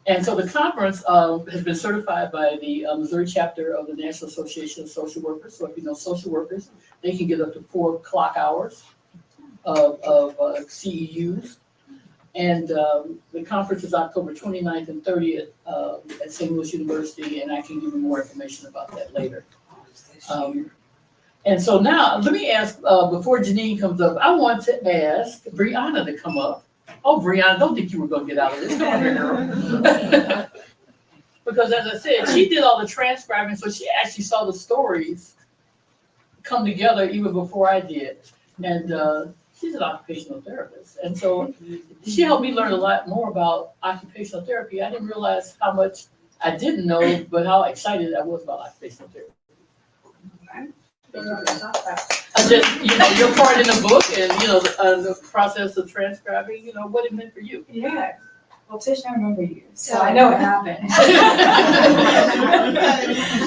And so the conference has been certified by the Missouri chapter of the National Association of Social Workers. So if you know social workers, they can get up to 4 clock hours of CEUs. And the conference is October 29th and 30th at St. Louis University, and I can give you more information about that later. And so now, let me ask, before Janine comes up, I want to ask Brianna to come up. Oh, Brianna, don't think you were gonna get out of this. Come on here, girl. Because as I said, she did all the transcribing, so she actually saw the stories come together even before I did. And she's an occupational therapist. And so she helped me learn a lot more about occupational therapy. I didn't realize how much I didn't know, but how excited I was about occupational therapy. I just, your part in the book and, the process of transcribing, what it meant for you. Yeah. Well, Tish, I remember you, so I know what happened.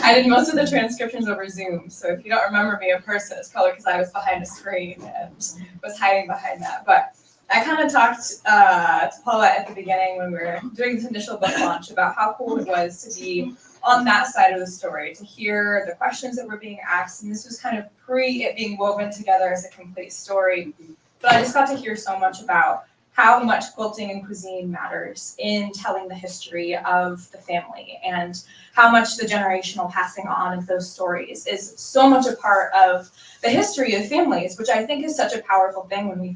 I did most of the transcriptions over Zoom, so if you don't remember me in person, it's probably because I was behind a screen and was hiding behind that. But I kind of talked to Paulette at the beginning when we were doing this initial book launch about how cool it was to be on that side of the story, to hear the questions that were being asked, and this was kind of pre it being woven together as a complete story. But I just got to hear so much about how much quilting and cuisine matters in telling the history of the family, and how much the generational passing on of those stories is so much a part of the history of families, which I think is such a powerful thing when we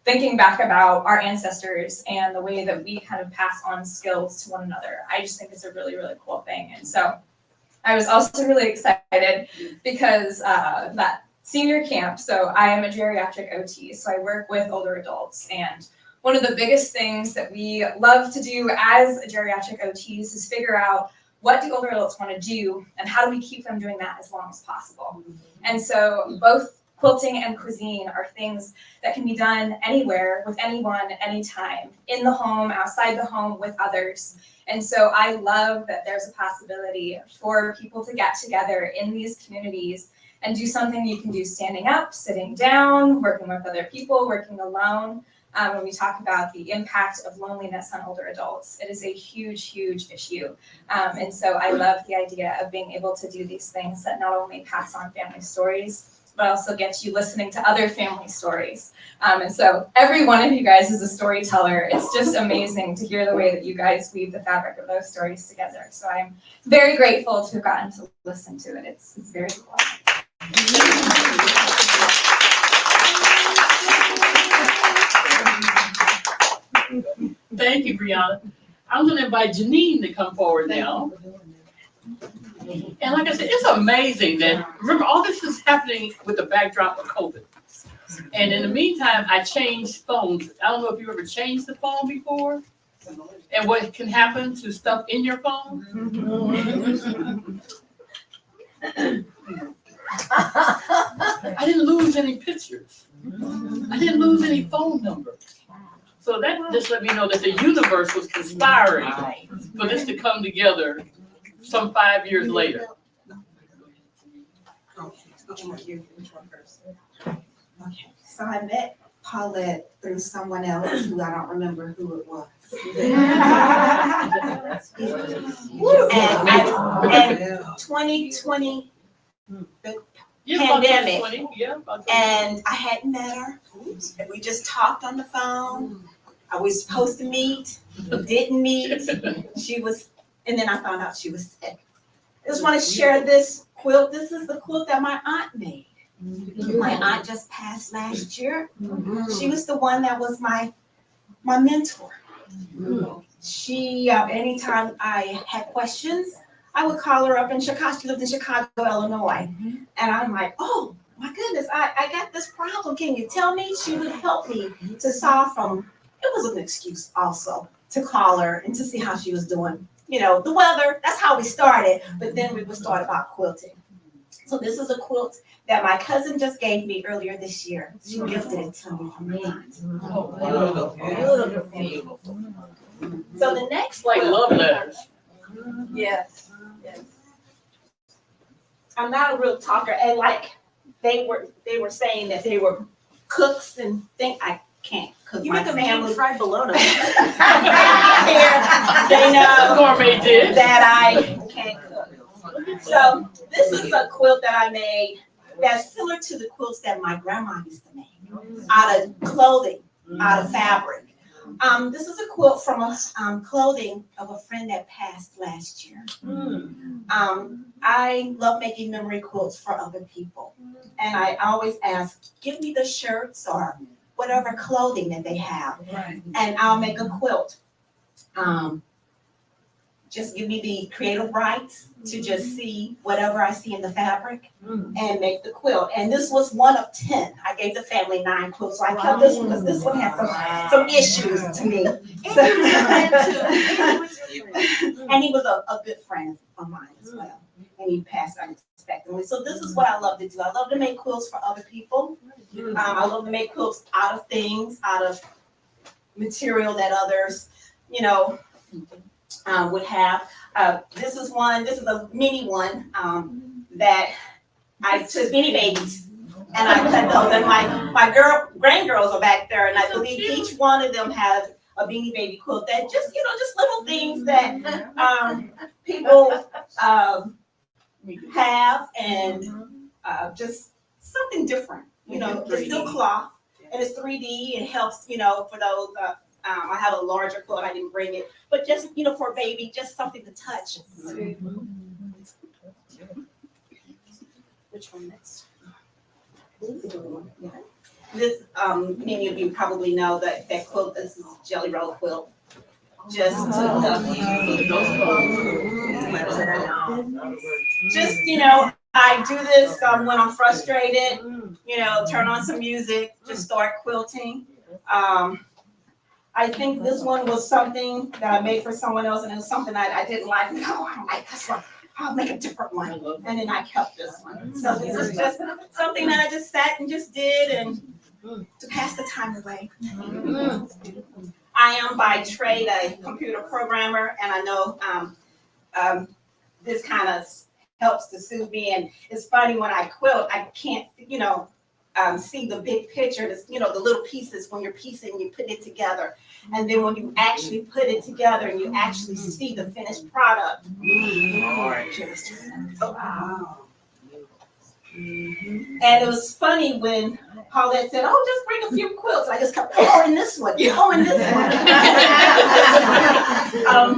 thinking back about our ancestors and the way that we kind of pass on skills to one another. I just think it's a really, really cool thing. And so I was also really excited because that senior camp, so I am a geriatric OT, so I work with older adults. And one of the biggest things that we love to do as geriatric OTs is figure out what do older adults want to do and how do we keep them doing that as long as possible. And so both quilting and cuisine are things that can be done anywhere, with anyone, anytime, in the home, outside the home, with others. And so I love that there's a possibility for people to get together in these communities and do something you can do standing up, sitting down, working with other people, working alone. When we talk about the impact of loneliness on older adults, it is a huge, huge issue. And so I love the idea of being able to do these things that not only pass on family stories, but also gets you listening to other family stories. And so every one of you guys is a storyteller. It's just amazing to hear the way that you guys weave the fabric of those stories together. So I'm very grateful to have gotten to listen to it. It's very cool. Thank you, Brianna. I'm going to invite Janine to come forward now. And like I said, it's amazing that, remember, all this is happening with the backdrop of COVID. And in the meantime, I changed phones. I don't know if you ever changed the phone before and what can happen to stuff in your phone. I didn't lose any pictures. I didn't lose any phone numbers. So that just let me know that the universe was conspiring for this to come together some 5 years later. Okay, so I met Paulette through someone else who I don't remember who it was. and 2020, the pandemic, and I hadn't met her. And we just talked on the phone. I was supposed to meet, didn't meet. She was, and then I found out she was sick. I just want to share this quilt. This is the quilt that my aunt made. My aunt just passed last year. She was the one that was my mentor. She, anytime I had questions, I would call her up in Chicago. She lived in Chicago, Illinois. And I'm like, oh my goodness, I got this problem. Can you tell me? She would help me to solve from, it was an excuse also to call her and to see how she was doing. You know, the weather, that's how we started. But then we would start about quilting. So this is a quilt that my cousin just gave me earlier this year. She gifted it to me from me. Beautiful. So the next like love letters. Yes. I'm not a real talker, and like they were saying that they were cooks and think I can't cook. You My make a family. deep fried bologna. They know Gourmet dish. that I can't cook. So this is a quilt that I made that's similar to the quilts that my grandma used to make out of clothing, out of fabric. This is a quilt from a clothing of a friend that passed last year. I love making memory quilts for other people. And I always ask, give me the shirts or whatever clothing that they have, and I'll make a quilt. Just give me the creative rights to just see whatever I see in the fabric and make the quilt. And this was one of 10. I gave the family 9 quilts, so I kept this one because this one had some issues to me. So, and he was a good friend of mine as well. And he passed unexpectedly. So this is what I love to do. I love to make quilts for other people. I love to make quilts out of things, out of material that others, would have. This is a mini one that I took Beanie Babies and I cut those. And my grandgirls are back there, and I believe each one of them has a Beanie Baby quilt that just little things that people have, and just something different. It's still cloth and it's 3D and helps, for those. I have a larger quilt, I didn't bring it, but just, for a baby, just something to touch. Which one next? This, many of you probably know that quilt, this is Jelly Roll quilt. Just I do this when I'm frustrated, turn on some music, just start quilting. I think this one was something that I made for someone else, and it was something I didn't like. No, I don't like this one. I'll make a different one. And then I kept this one. So this is just something that I just sat and just did, and to pass the time away. I am by trade a computer programmer, and I know this kind of helps to soothe me. And it's funny, when I quilt, I can't, see the big picture, the little pieces when you're piecing, you put it together. And then when you actually put it together and you actually see the finished product. And it was funny when Paulette said, "Oh, just bring a few quilts." I just kept, and this one, and this one.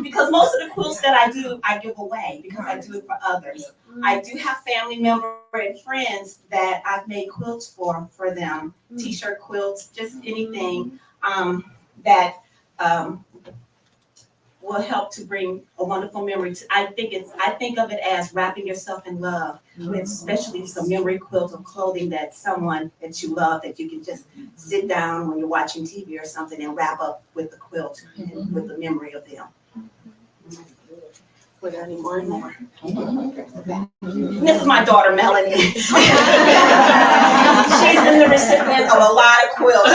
Because most of the quilts that I do, I give away because I do it for others. I do have family members and friends that I've made quilts for them, t-shirt quilts, just anything that will help to bring a wonderful memory. I think of it as wrapping yourself in love, with especially some memory quilt of clothing that someone that you love, that you can just sit down when you're watching TV or something and wrap up with the quilt and with the memory of them. Were there any more and more? This is my daughter, Melanie. She's been the recipient of a lot of quilts.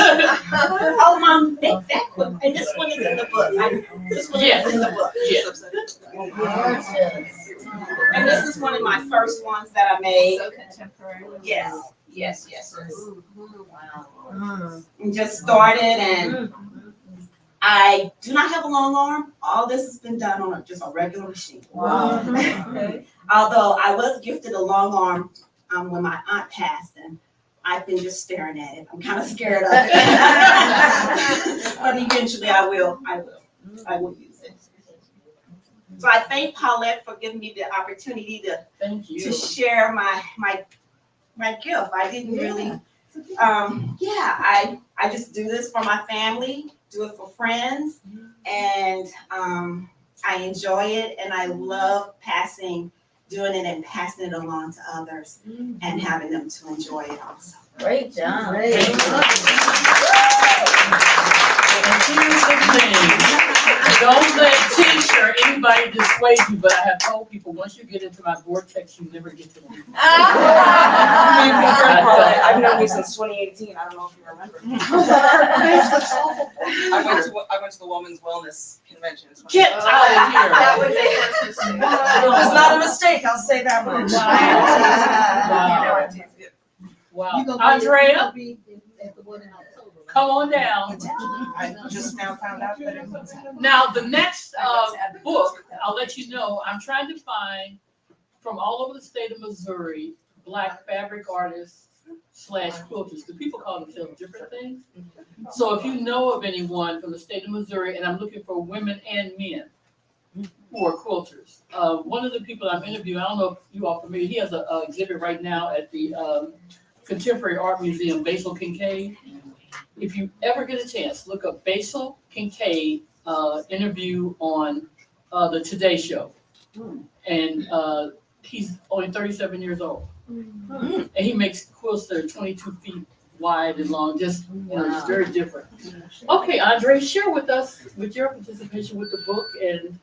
Oh, Mom, make that quilt. And this one is in the book. This one is in the book. And this is one of my first ones that I made. So contemporary. Yes. Wow. And just started, and I do not have a long arm. All this has been done on just a regular machine. Wow. Although I was gifted a long arm when my aunt passed, and I've been just staring at it. I'm kind of scared of it. But eventually I will use it. So I thank Paulette for giving me the opportunity to share my gift. I didn't really, I just do this for my family, do it for friends, and I enjoy it, and I love doing it and passing it along to others and having them to enjoy it also. Great job. And here's the thing. Don't let teacher anybody dissuade you, but I have told people, once you get into my vortex, you never get to leave. I've known you since 2018. I don't know if you remember. I went to the Women's Wellness Convention. Get out of here. That was not a mistake. I'll say that much. Wow. Wow. You gonna Andrea, be at the one in October, right? come on down. I just now found out that it was. Now, the next book, I'll let you know, I'm trying to find from all over the state of Missouri, Black fabric artists / quilters. Do people call themselves different things? So if you know of anyone from the state of Missouri, and I'm looking for women and men who are quilters. One of the people I'm interviewing, I don't know if you all are familiar, he has an exhibit right now at the Contemporary Art Museum, Basil Kincaid. If you ever get a chance, look up Basil Kincaid interview on the Today Show. And he's only 37 years old. And he makes quilts that are 22 feet wide and long, just, just very different. Okay, Andre, share with us with your participation with the book and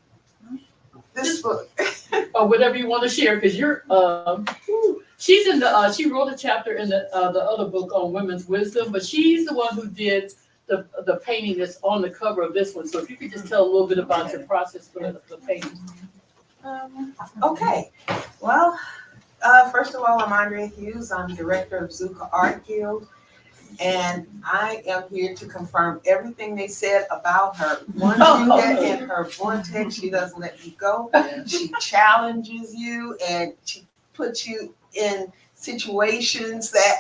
This book. or whatever you want to share, because you're she's in the she wrote a chapter in the other book on women's wisdom, but she's the one who did the painting that's on the cover of this one. So if you could just tell a little bit about your process for the painting. Okay, well, first of all, I'm Andrea Hughes. I'm director of Zuka Art Guild, and I am here to confirm everything they said about her. Once you get in her vortex, she doesn't let you go. She challenges you, and she puts you in situations that,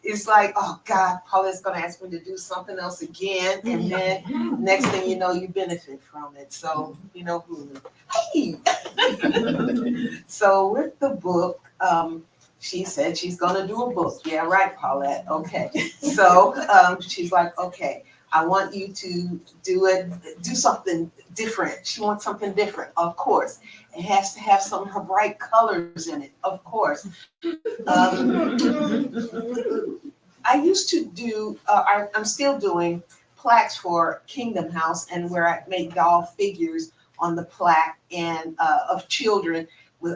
it's like, oh God, Paulette's gonna ask me to do something else again, and then next thing you know, you benefit from it. So, hey. So with the book, she said she's gonna do a book. Yeah, right, Paulette. Okay. So she's like, okay, I want you to do something different. She wants something different, of course. It has to have some of her bright colors in it, of course. I used to do, I'm still doing plaques for Kingdom House, and where I make doll figures on the plaque and of children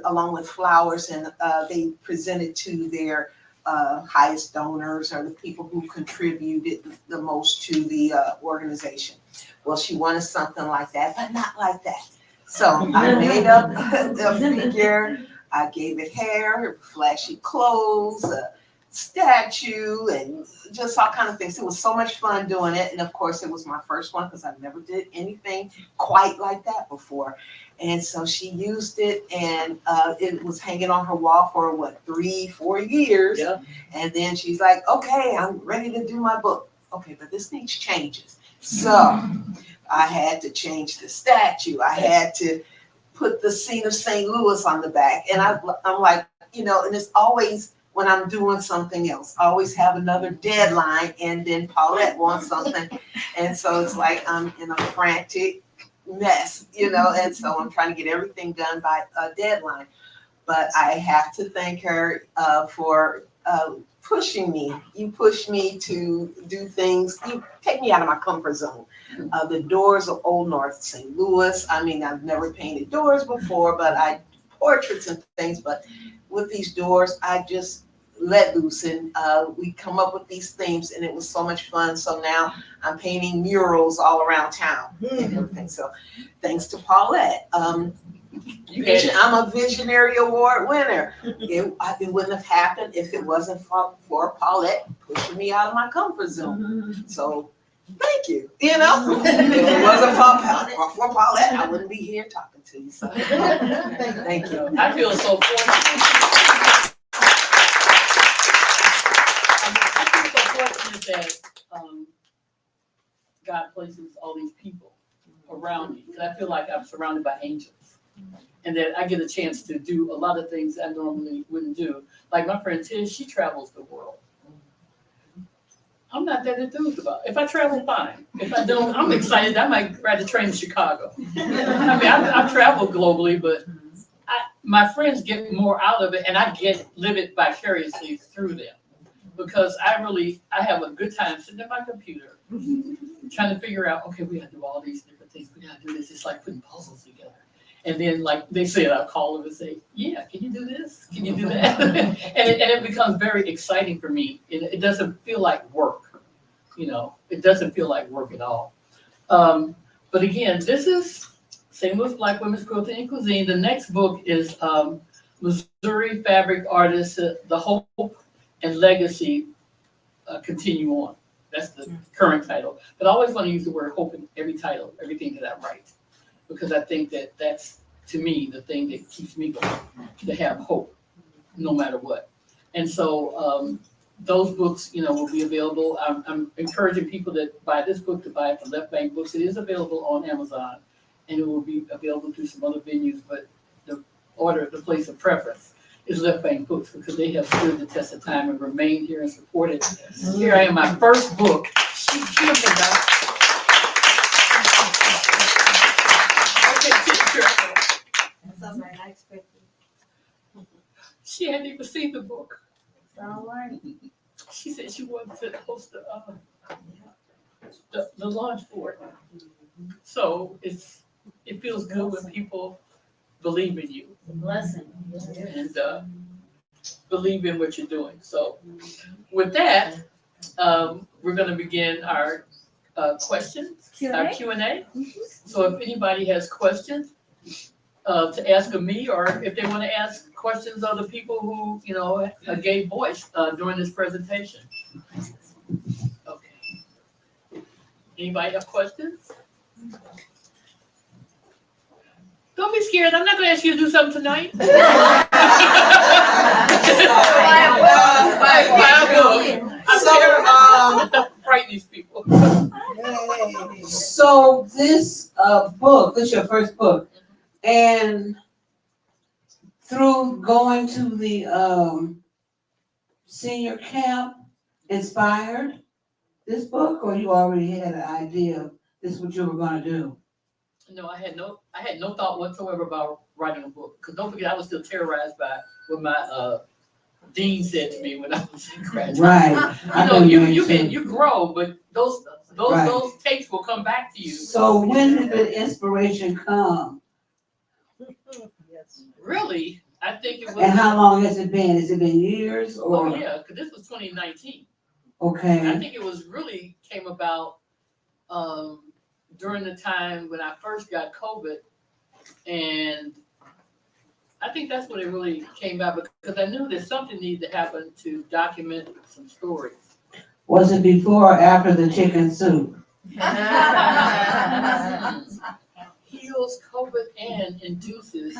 along with flowers, and they presented to their highest donors or the people who contributed the most to the organization. Well, she wanted something like that, but not like that. So I made up a figure. I gave it hair, flashy clothes, a statue, and just all kind of things. It was so much fun doing it. And of course, it was my first one because I never did anything quite like that before. And so she used it, and it was hanging on her wall for 3-4 years. Yeah. And then she's like, okay, I'm ready to do my book. Okay, but this needs changes. So I had to change the statue. I had to put the scene of St. Louis on the back. And I'm like, and it's always when I'm doing something else, I always have another deadline, and then Paulette wants something. And so it's like I'm in a frantic mess, and so I'm trying to get everything done by a deadline. But I have to thank her for pushing me. You push me to do things. You take me out of my comfort zone. The doors of Old North St. Louis. I mean, I've never painted doors before, but portraits and things. But with these doors, I just let loose, and we come up with these themes, and it was so much fun. So now I'm painting murals all around town and everything. So thanks to Paulette. I'm a Visionary Award winner. It wouldn't have happened if it wasn't for Paulette pushing me out of my comfort zone. So thank you. If it wasn't for Paulette, I wouldn't be here talking to you. So thank you. I feel so fortunate. That God places all these people around me, because I feel like I'm surrounded by angels, and that I get a chance to do a lot of things I normally wouldn't do. Like my friend Tish, she travels the world. I'm not that enthused about it. If I travel, fine. If I don't, I'm excited. I might ride the train to Chicago. I mean, I've traveled globally, but my friends get more out of it, and I live it vicariously through them. Because I have a good time sitting at my computer trying to figure out, okay, we gotta do all these different things. We gotta do this. It's like putting puzzles together. And then like they said, I'll call them and say, yeah, can you do this? Can you do that? and it becomes very exciting for me. It doesn't feel like work, it doesn't feel like work at all. But again, this is St. Louis Black Women's Quilting and Cuisine. The next book is Missouri fabric artist, The Hope and legacy continue on. That's the current title. But I always want to use the word hope in every title, everything that I write, because I think that that's, to me, the thing that keeps me going, to have hope no matter what. And so those books, will be available. I'm encouraging people that buy this book to buy it from Left Bank Books. It is available on Amazon, and it will be available through some other venues, but the place of preference is Left Bank Books, because they have stood the test of time and remained here and supported. Here I am, my first book. She hadn't even seen the book. She said she wanted to host the launch for it. So it feels good when people believe in you. Blessing. And believe in what you're doing. So with that, we're going to begin our questions, our Q&A. So if anybody has questions to ask of me, or if they want to ask questions of the people who, gave voice during this presentation. Okay. Anybody have questions? Don't be scared. I'm not going to ask you to do something tonight. Frighten these people. So this book, this is your first book, and through going to the senior camp inspired this book, or you already had an idea of this is what you were going to do? No, I had no thought whatsoever about writing a book. Because don't forget, I was still terrorized by what my dean said to me when I was in graduate. Right. You grow, but those tapes will come back to you. So when did the inspiration come? Really, I think it was. And how long has it been? Has it been years or? Oh yeah, because this was 2019. Okay. I think it was really came about during the time when I first got COVID, and I think that's when it really came out, because I knew that something needed to happen to document some stories. Was it before or after the chicken soup? Heals COVID and induces.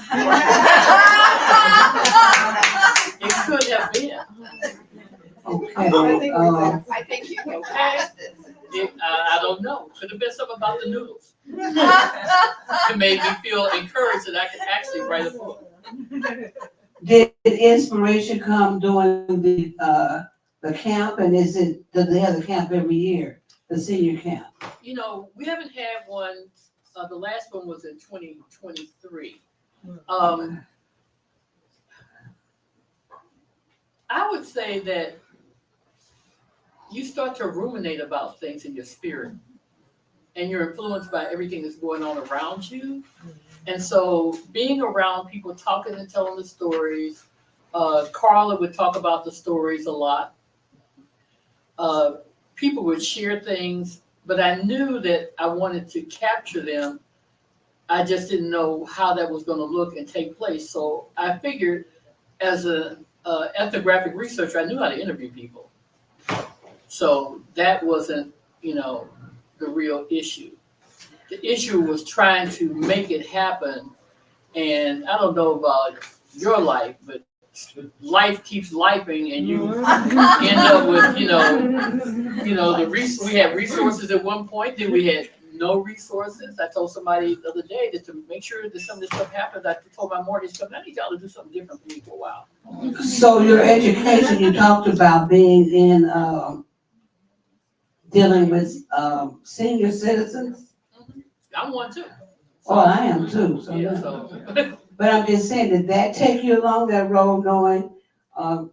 It could have been. Okay. I think you can pass this. I don't know. Could have been something about the noodles. It made me feel encouraged that I could actually write a book. Did inspiration come during the camp, and does they have the camp every year, the senior camp? We haven't had one. The last one was in 2023. I would say that you start to ruminate about things in your spirit, and you're influenced by everything that's going on around you. And so being around people talking and telling the stories, Carla would talk about the stories a lot. People would share things, but I knew that I wanted to capture them. I just didn't know how that was going to look and take place. So I figured, as an ethnographic researcher, I knew how to interview people. So that wasn't, the real issue. The issue was trying to make it happen. And I don't know about your life, but life keeps lifing, and you end up with, we had resources at one point, then we had no resources. I told somebody the other day that to make sure that some of this stuff happens, I told my mortgage company, I need y'all to do something different for me for a while. So your education, you talked about being in, dealing with senior citizens. I'm one too. Oh, I am too. But I'm just saying, did that take you along that road, knowing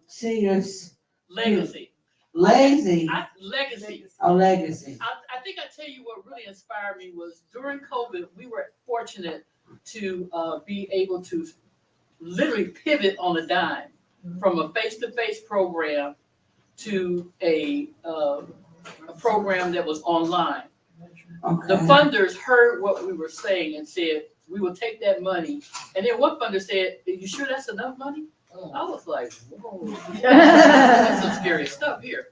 seniors? Legacy. Legacy. Legacy. Oh, legacy. I think I tell you what really inspired me was during COVID, we were fortunate to be able to literally pivot on a dime from a face-to-face program to a program that was online. Okay. The funders heard what we were saying and said, we will take that money. And then one funder said, are you sure that's enough money? I was like, whoa, that's some scary stuff here.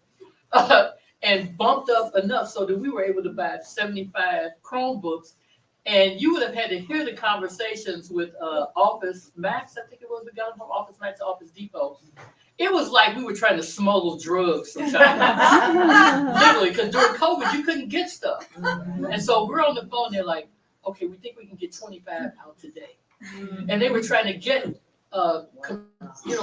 And bumped up enough so that we were able to buy 75 Chromebooks. And you would have had to hear the conversations with Office Max, I think it was, the guy from Office Max to Office Depot. It was like we were trying to smuggle drugs from China. Literally, because during COVID, you couldn't get stuff. And so we're on the phone, they're like, okay, we think we can get 25 out today. And they were trying to get,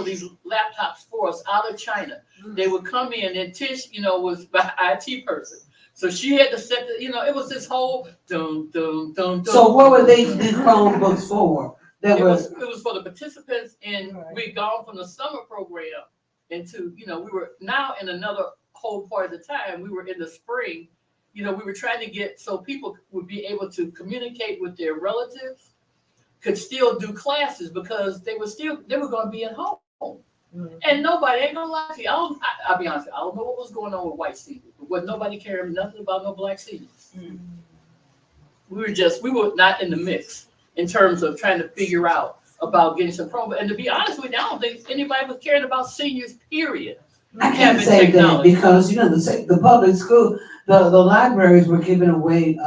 these laptops for us out of China. They would come in, and Tish, was the IT person. So she had to set it was this whole dum, dum, dum, dum. So what were they the Chromebooks for? It was for the participants, and we'd gone from the summer program into, we were now in another whole part of the time. We were in the spring, we were trying to get so people would be able to communicate with their relatives, could still do classes because they were going to be at home. And nobody ain't gonna lie to you. I'll be honest, I don't know what was going on with white seniors, but nobody cared nothing about no black seniors. We were not in the mix in terms of trying to figure out about getting some program. And to be honest with you, I don't think anybody was caring about seniors, period. I can't say that because, the public school, the libraries were giving away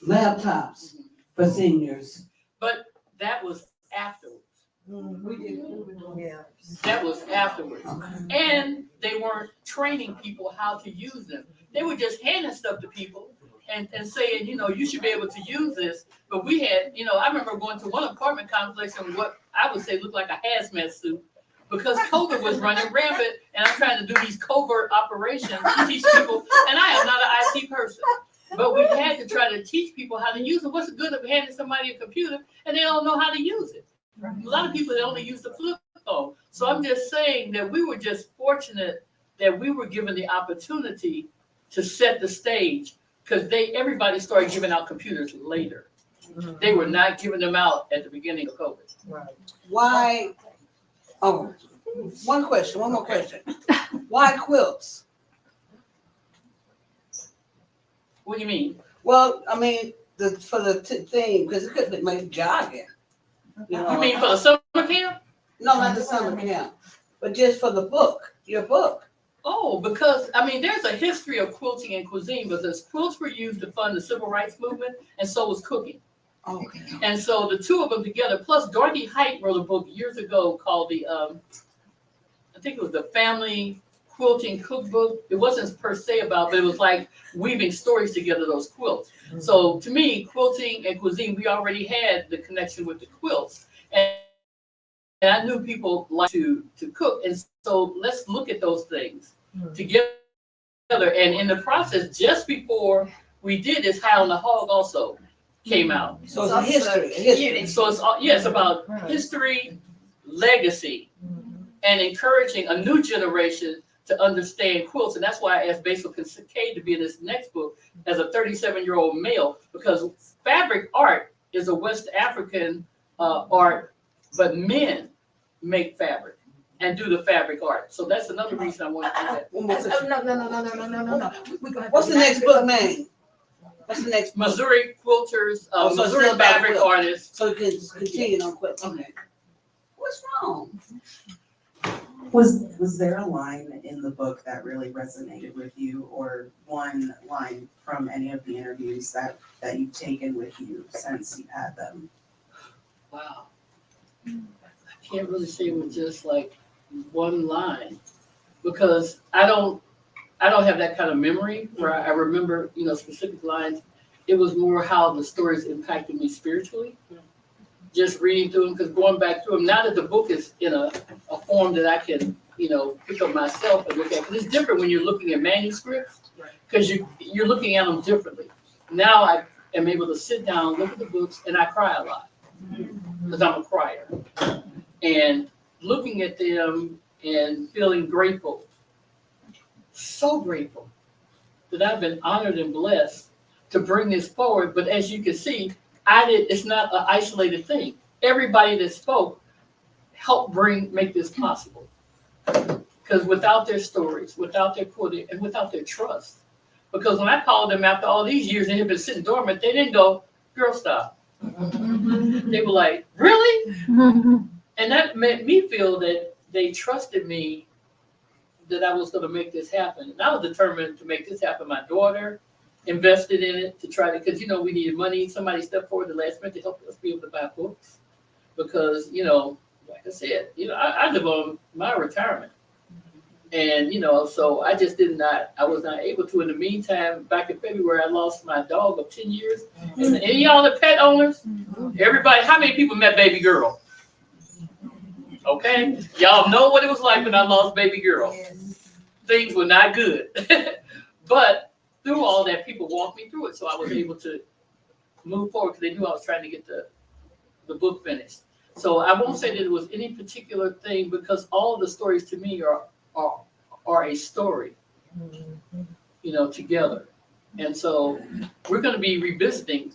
laptops for seniors. But that was afterwards. We did, yeah. That was afterwards. And they weren't training people how to use them. They were just handing stuff to people and saying, you should be able to use this. But we had, I remember going to one apartment complex in what I would say looked like a hazmat suit because COVID was running rampant and I'm trying to do these covert operations to teach people. And I am not an IT person. But we had to try to teach people how to use it. What's the good of handing somebody a computer and they don't know how to use it? A lot of people, they only use the flip phone. So I'm just saying that we were just fortunate that we were given the opportunity to set the stage because everybody started giving out computers later. They were not giving them out at the beginning of COVID. Why? Oh, one more question. Why quilts? What do you mean? Well, I mean, for the thing, because it could make jogging. You mean for the summer camp? No, not the summer camp, but just for the book, your book. Oh, because, there's a history of quilting and cuisine because quilts were used to fund the civil rights movement, and so was cooking. Okay. And so the two of them together, plus Dorothy Height wrote a book years ago called I think it was the Family Quilting Cookbook. It wasn't per se about, but it was like weaving stories together, those quilts. So to me, quilting and cuisine, we already had the connection with the quilts. And I knew people like to cook. And so let's look at those things together. And in the process, just before we did this, High on the Hog also came out. So it's a history. So it's about history, legacy, and encouraging a new generation to understand quilts. And that's why I asked Basil Kincaid to be in this next book as a 37-year-old male, because fabric art is a West African art, but men make fabric and do the fabric art. So that's another reason I want to do that. No. What's the next book name? What's the next book? Missouri Quilters, So it's Missouri still about Fabric quilts. Artists. So you can continue on quilting. Okay. What's wrong? Was there a line in the book that really resonated with you, or one line from any of the interviews that you've taken with you since you've had them? Wow. I can't really say it was just like one line because I don't have that kind of memory where I remember, specific lines. It was more how the stories impacted me spiritually. Just reading through them, because going back through them, now that the book is in a form that I can, pick up myself and look at, because it's different when you're looking at manuscripts, because you're looking at them differently. Now I am able to sit down, look at the books, and I cry a lot, because I'm a crier. And looking at them and feeling grateful, so grateful that I've been honored and blessed to bring this forward. But as you can see, it's not an isolated thing. Everybody that spoke helped make this possible. Because without their stories, without their quoting, and without their trust. Because when I called them after all these years and had been sitting dormant, they didn't go, girl, stop. They were like, really? And that made me feel that they trusted me, that I was gonna make this happen. And I was determined to make this happen. My daughter invested in it to try to, because, you know, we needed money. Somebody stepped forward the last minute to help us be able to buy books. Because, you know, like I said, you know, I live on my retirement. And, you know, so I just I was not able to. In the meantime, back in February, I lost my dog of 10 years. And any of y'all the pet owners, everybody, how many people met Baby Girl? Okay, y'all know what it was like when I lost Baby Girl. Things were not good. But through all that, people walked me through it. So I was able to move forward because they knew I was trying to get the book finished. So I won't say that it was any particular thing, because all of the stories to me are a story, you know, together. And so we're going to be revisiting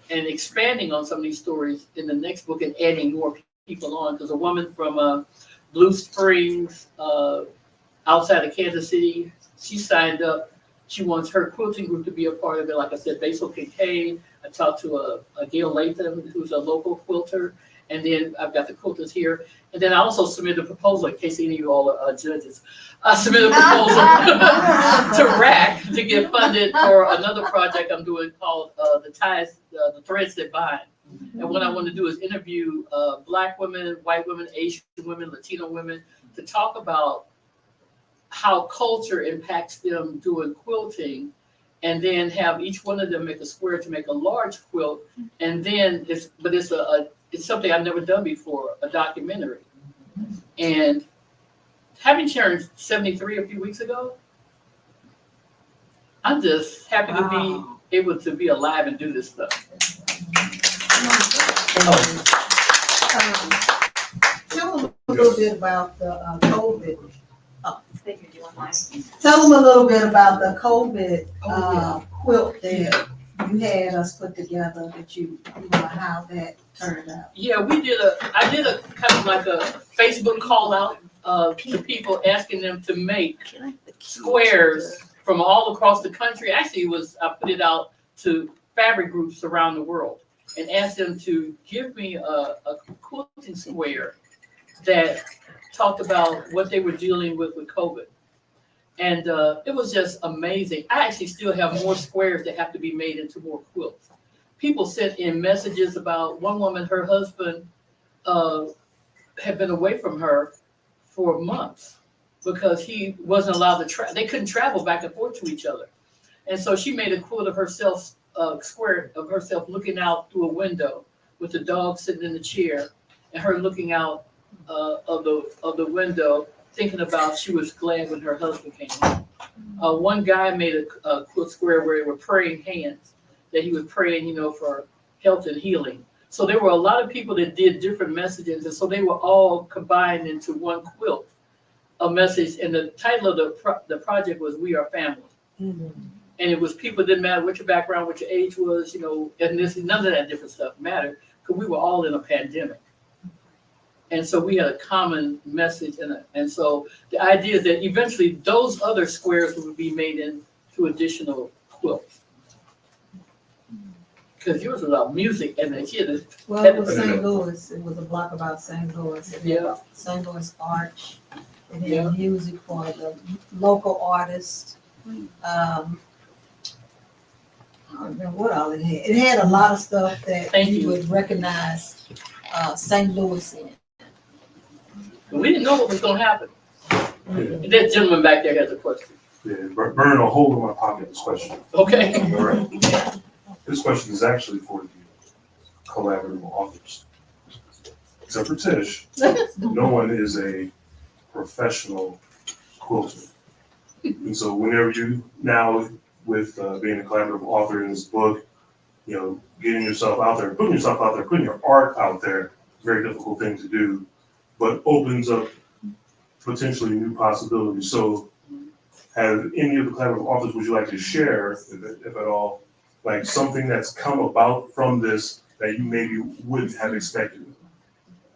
and expanding on some of these stories in the next book and adding more people on. Because a woman from Blue Springs, outside of Kansas City, she signed up. She wants her quilting group to be a part of it. Like I said, Basil Kincaid. I talked to a Gail Latham, who's a local quilter. And then I've got the quilters here. And then I also submitted a proposal, in case any of you all are judges. I submitted a proposal to RAC to get funded for another project I'm doing called The Ties, the Threads That Bind. And what I want to do is interview Black women, white women, Asian women, Latino women, to talk about how culture impacts them doing quilting, and then have each one of them make a square to make a large quilt. And then it's something I've never done before, a documentary. And having turned 73 a few weeks ago, I'm just happy to be able to be alive and do this stuff. Tell them a little bit about the COVID. Tell them a little bit about the COVID quilt that you had us put together, that how that turned out. Yeah, I did a kind of like a Facebook call out to people, asking them to make squares from all across the country. Actually, I put it out to fabric groups around the world and asked them to give me a quilting square that talked about what they were dealing with COVID. And it was just amazing. I actually still have more squares that have to be made into more quilts. People sent in messages about one woman, her husband had been away from her for months because he wasn't allowed to they couldn't travel back and forth to each other. And so she made a quilt of herself, square of herself looking out through a window with the dog sitting in the chair and her looking out of the window, thinking about she was glad when her husband came home. One guy made a quilt square where they were praying hands, that he was praying, you know, for health and healing. So there were a lot of people that did different messages, and so they were all combined into one quilt, a message. And the title of the project was "We Are Family." Mm-hmm. And it was people, didn't matter what your background, what your age was, you know, ethnicity, none of that different stuff mattered, because we were all in a pandemic. And so we had a common message, and so the idea is that eventually those other squares would be made into additional quilts. Because yours was about music, and the kid. Well, it was St. Louis. It was a block about St. Louis. Yeah. St. Louis Arch. It had music for the local artists. I don't remember what all it had. It had a lot of stuff that you would recognize St. Louis in. We didn't know what was going to happen. And that gentleman back there has a question. Yeah, burn a hole in my pocket, this question. Okay. All right. This question is actually for the collaborative authors. Except for Tish, no one is a professional quilter. And so whenever you, now with being a collaborative author in this book, you know, getting yourself out there, putting your art out there, very difficult thing to do, but opens up potentially new possibilities. So have any of the collaborative authors, would you like to share, if at all, like something that's come about from this that you maybe wouldn't have expected?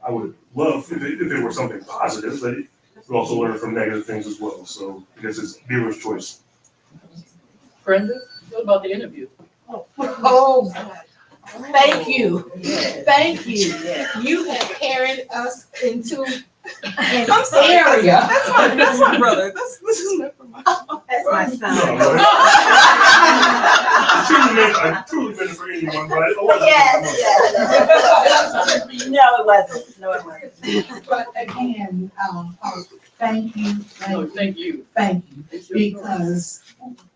I would love if it were something positive, but you also learn from negative things as well. So I guess it's viewer's choice. Brenda, what about the interview? Thank you. Yes. Thank you. Yes. You have carried us into an I'm sorry, area. That's my brother. This is not from my. That's my No, son. no. I truly meant it for anyone, but it wasn't. Yes. No, it wasn't. No, it wasn't. But again, thank you, No, thank you, thank you. thank you. It's your story. Because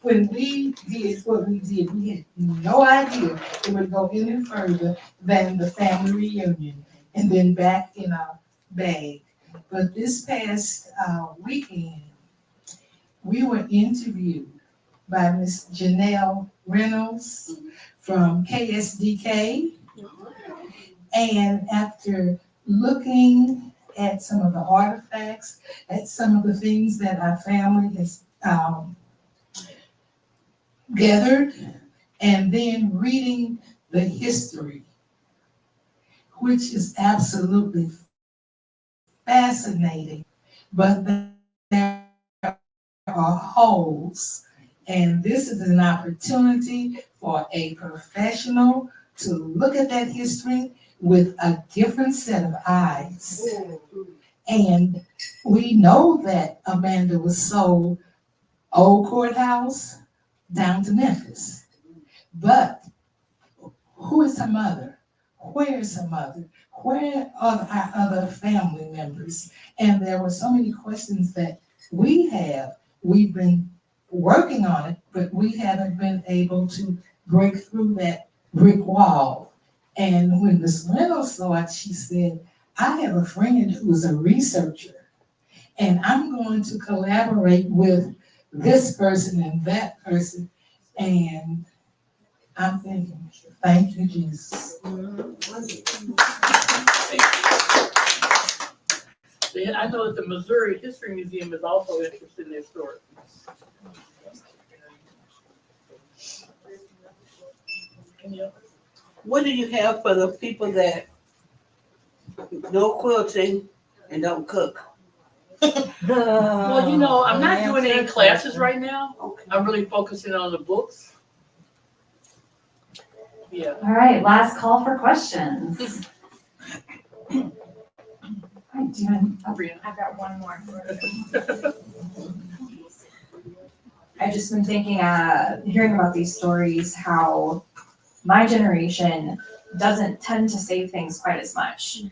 when we did what we did, we had no idea it would go any further than the family reunion and then back in our bag. But this past weekend, we were interviewed by Miss Janelle Reynolds from KSDK. And after looking at some of the artifacts, at some of the things that our family has gathered, and then reading the history, which is absolutely fascinating, but there are holes. And this is an opportunity for a professional to look at that history with a different set of eyes. And we know that Amanda was sold Old Courthouse down to Memphis. But who is her mother? Where is her mother? Where are our other family members? And there were so many questions that we have. We've been working on it, but we haven't been able to break through that brick wall. And when Ms. Reynolds saw it, she said, I have a friend who's a researcher, and I'm going to collaborate with this person and that person. And I'm thinking, thank you, Jesus. Yeah, I know that the Missouri History Museum is also interested in this story. Any others? What do you have for the people that know quilting and don't cook? Well, you know, I'm not doing any classes right now. I'm really focusing on the books. Yeah. All right, last call for questions. I've got one more. I've just been thinking, hearing about these stories, how my generation doesn't tend to save things quite as much.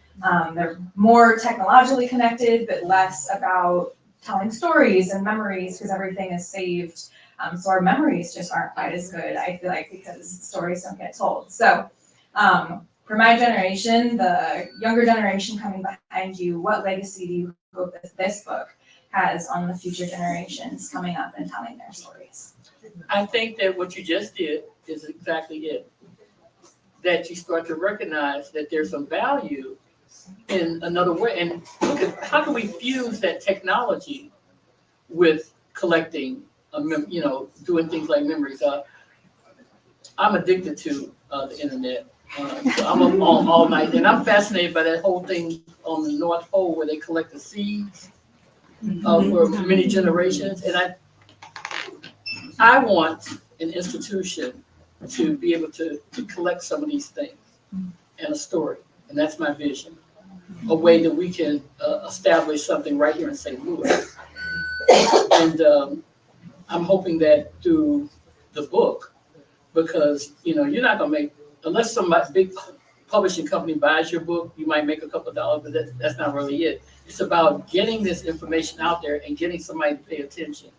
They're more technologically connected, but less about telling stories and memories because everything is saved. So our memories just aren't quite as good, I feel like, because stories don't get told. So for my generation, the younger generation coming behind you, what legacy do you hope that this book has on the future generations coming up and telling their stories? I think that what you just did is exactly it. That you start to recognize that there's some value in another way. And look at how can we fuse that technology with collecting, doing things like memories. I'm addicted to the internet. So I'm up all night, and I'm fascinated by that whole thing on the North Pole where they collect the seeds for many generations. And I want an institution to be able to collect some of these things and a story. And that's my vision, a way that we can establish something right here in St. Louis. And I'm hoping that through the book, because, you're not going to make, unless some big publishing company buys your book, you might make a couple of dollars, but that's not really it. It's about getting this information out there and getting somebody to pay attention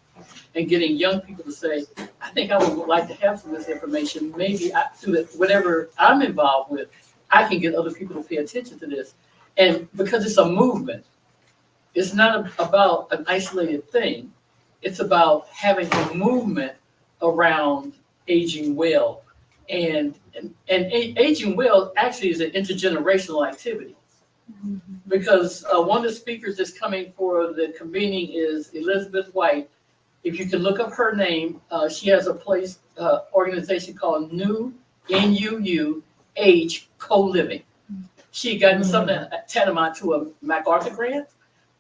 and getting young people to say, I think I would like to have some of this information. Maybe through whatever I'm involved with, I can get other people to pay attention to this. And because it's a movement, it's not about an isolated thing. It's about having a movement around aging well. And aging well actually is an intergenerational activity. Because one of the speakers that's coming for the convening is Elizabeth White. If you can look up her name, she has a organization called New NUU Age Co-Living. She got something tantamount to a MacArthur grant.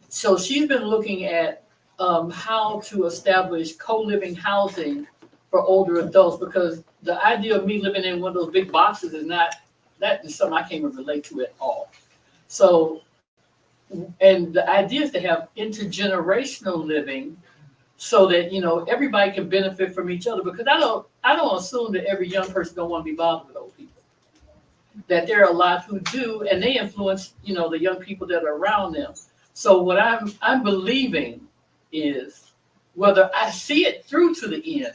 So she's been looking at how to establish co-living housing for older adults, because the idea of me living in one of those big boxes is not, that is something I can't even relate to at all. So, and the idea is to have intergenerational living so that, you know, everybody can benefit from each other, because I don't assume that every young person don't want to be bothered with old people. That there are a lot who do, and they influence, you know, the young people that are around them. So what I'm believing is, whether I see it through to the end,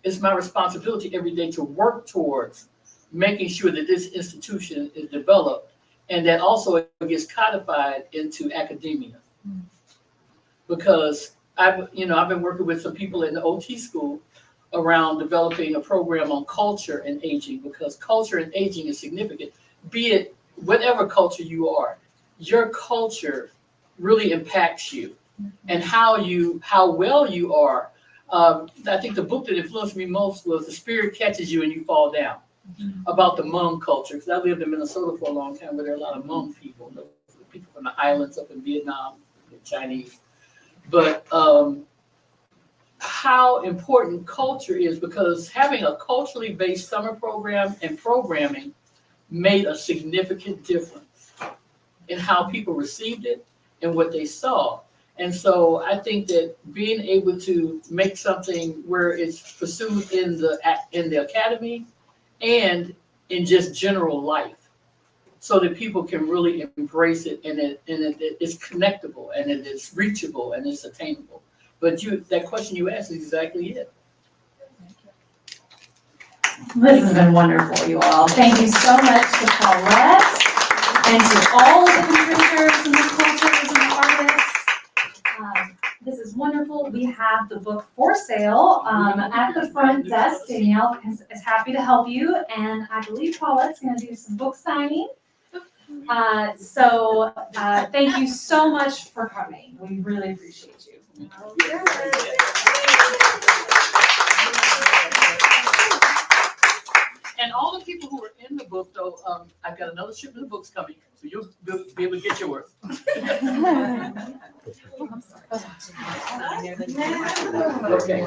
it's my responsibility every day to work towards making sure that this institution is developed, and that also it gets codified into academia. Because I've been working with some people in the OT school around developing a program on culture and aging, because culture and aging is significant. Be it whatever culture you are, your culture really impacts you, and how well you are. I think the book that influenced me most was The Spirit Catches You and You Fall Down, about the Hmong culture. Because I lived in Minnesota for a long time, where there are a lot of Hmong people, people from the islands up in Vietnam, the Chinese. But how important culture is, because having a culturally based summer program and programming made a significant difference in how people received it and what they saw. And so I think that being able to make something where it's pursued in the academy and in just general life, so that people can really embrace it, and it is connectable, and it is reachable, and it's attainable. But that question you asked is exactly it. This has been wonderful, you all. Thank you so much to Paulette and to all of the contributors and the cultures and the artists. This is wonderful. We have the book for sale at the front desk. Danielle is happy to help you, and I believe Paulette's going to do some book signing. So thank you so much for coming. We really appreciate you. And all the people who are in the book, though, I've got another shipment of books coming, so you'll be able to get yours. Okay.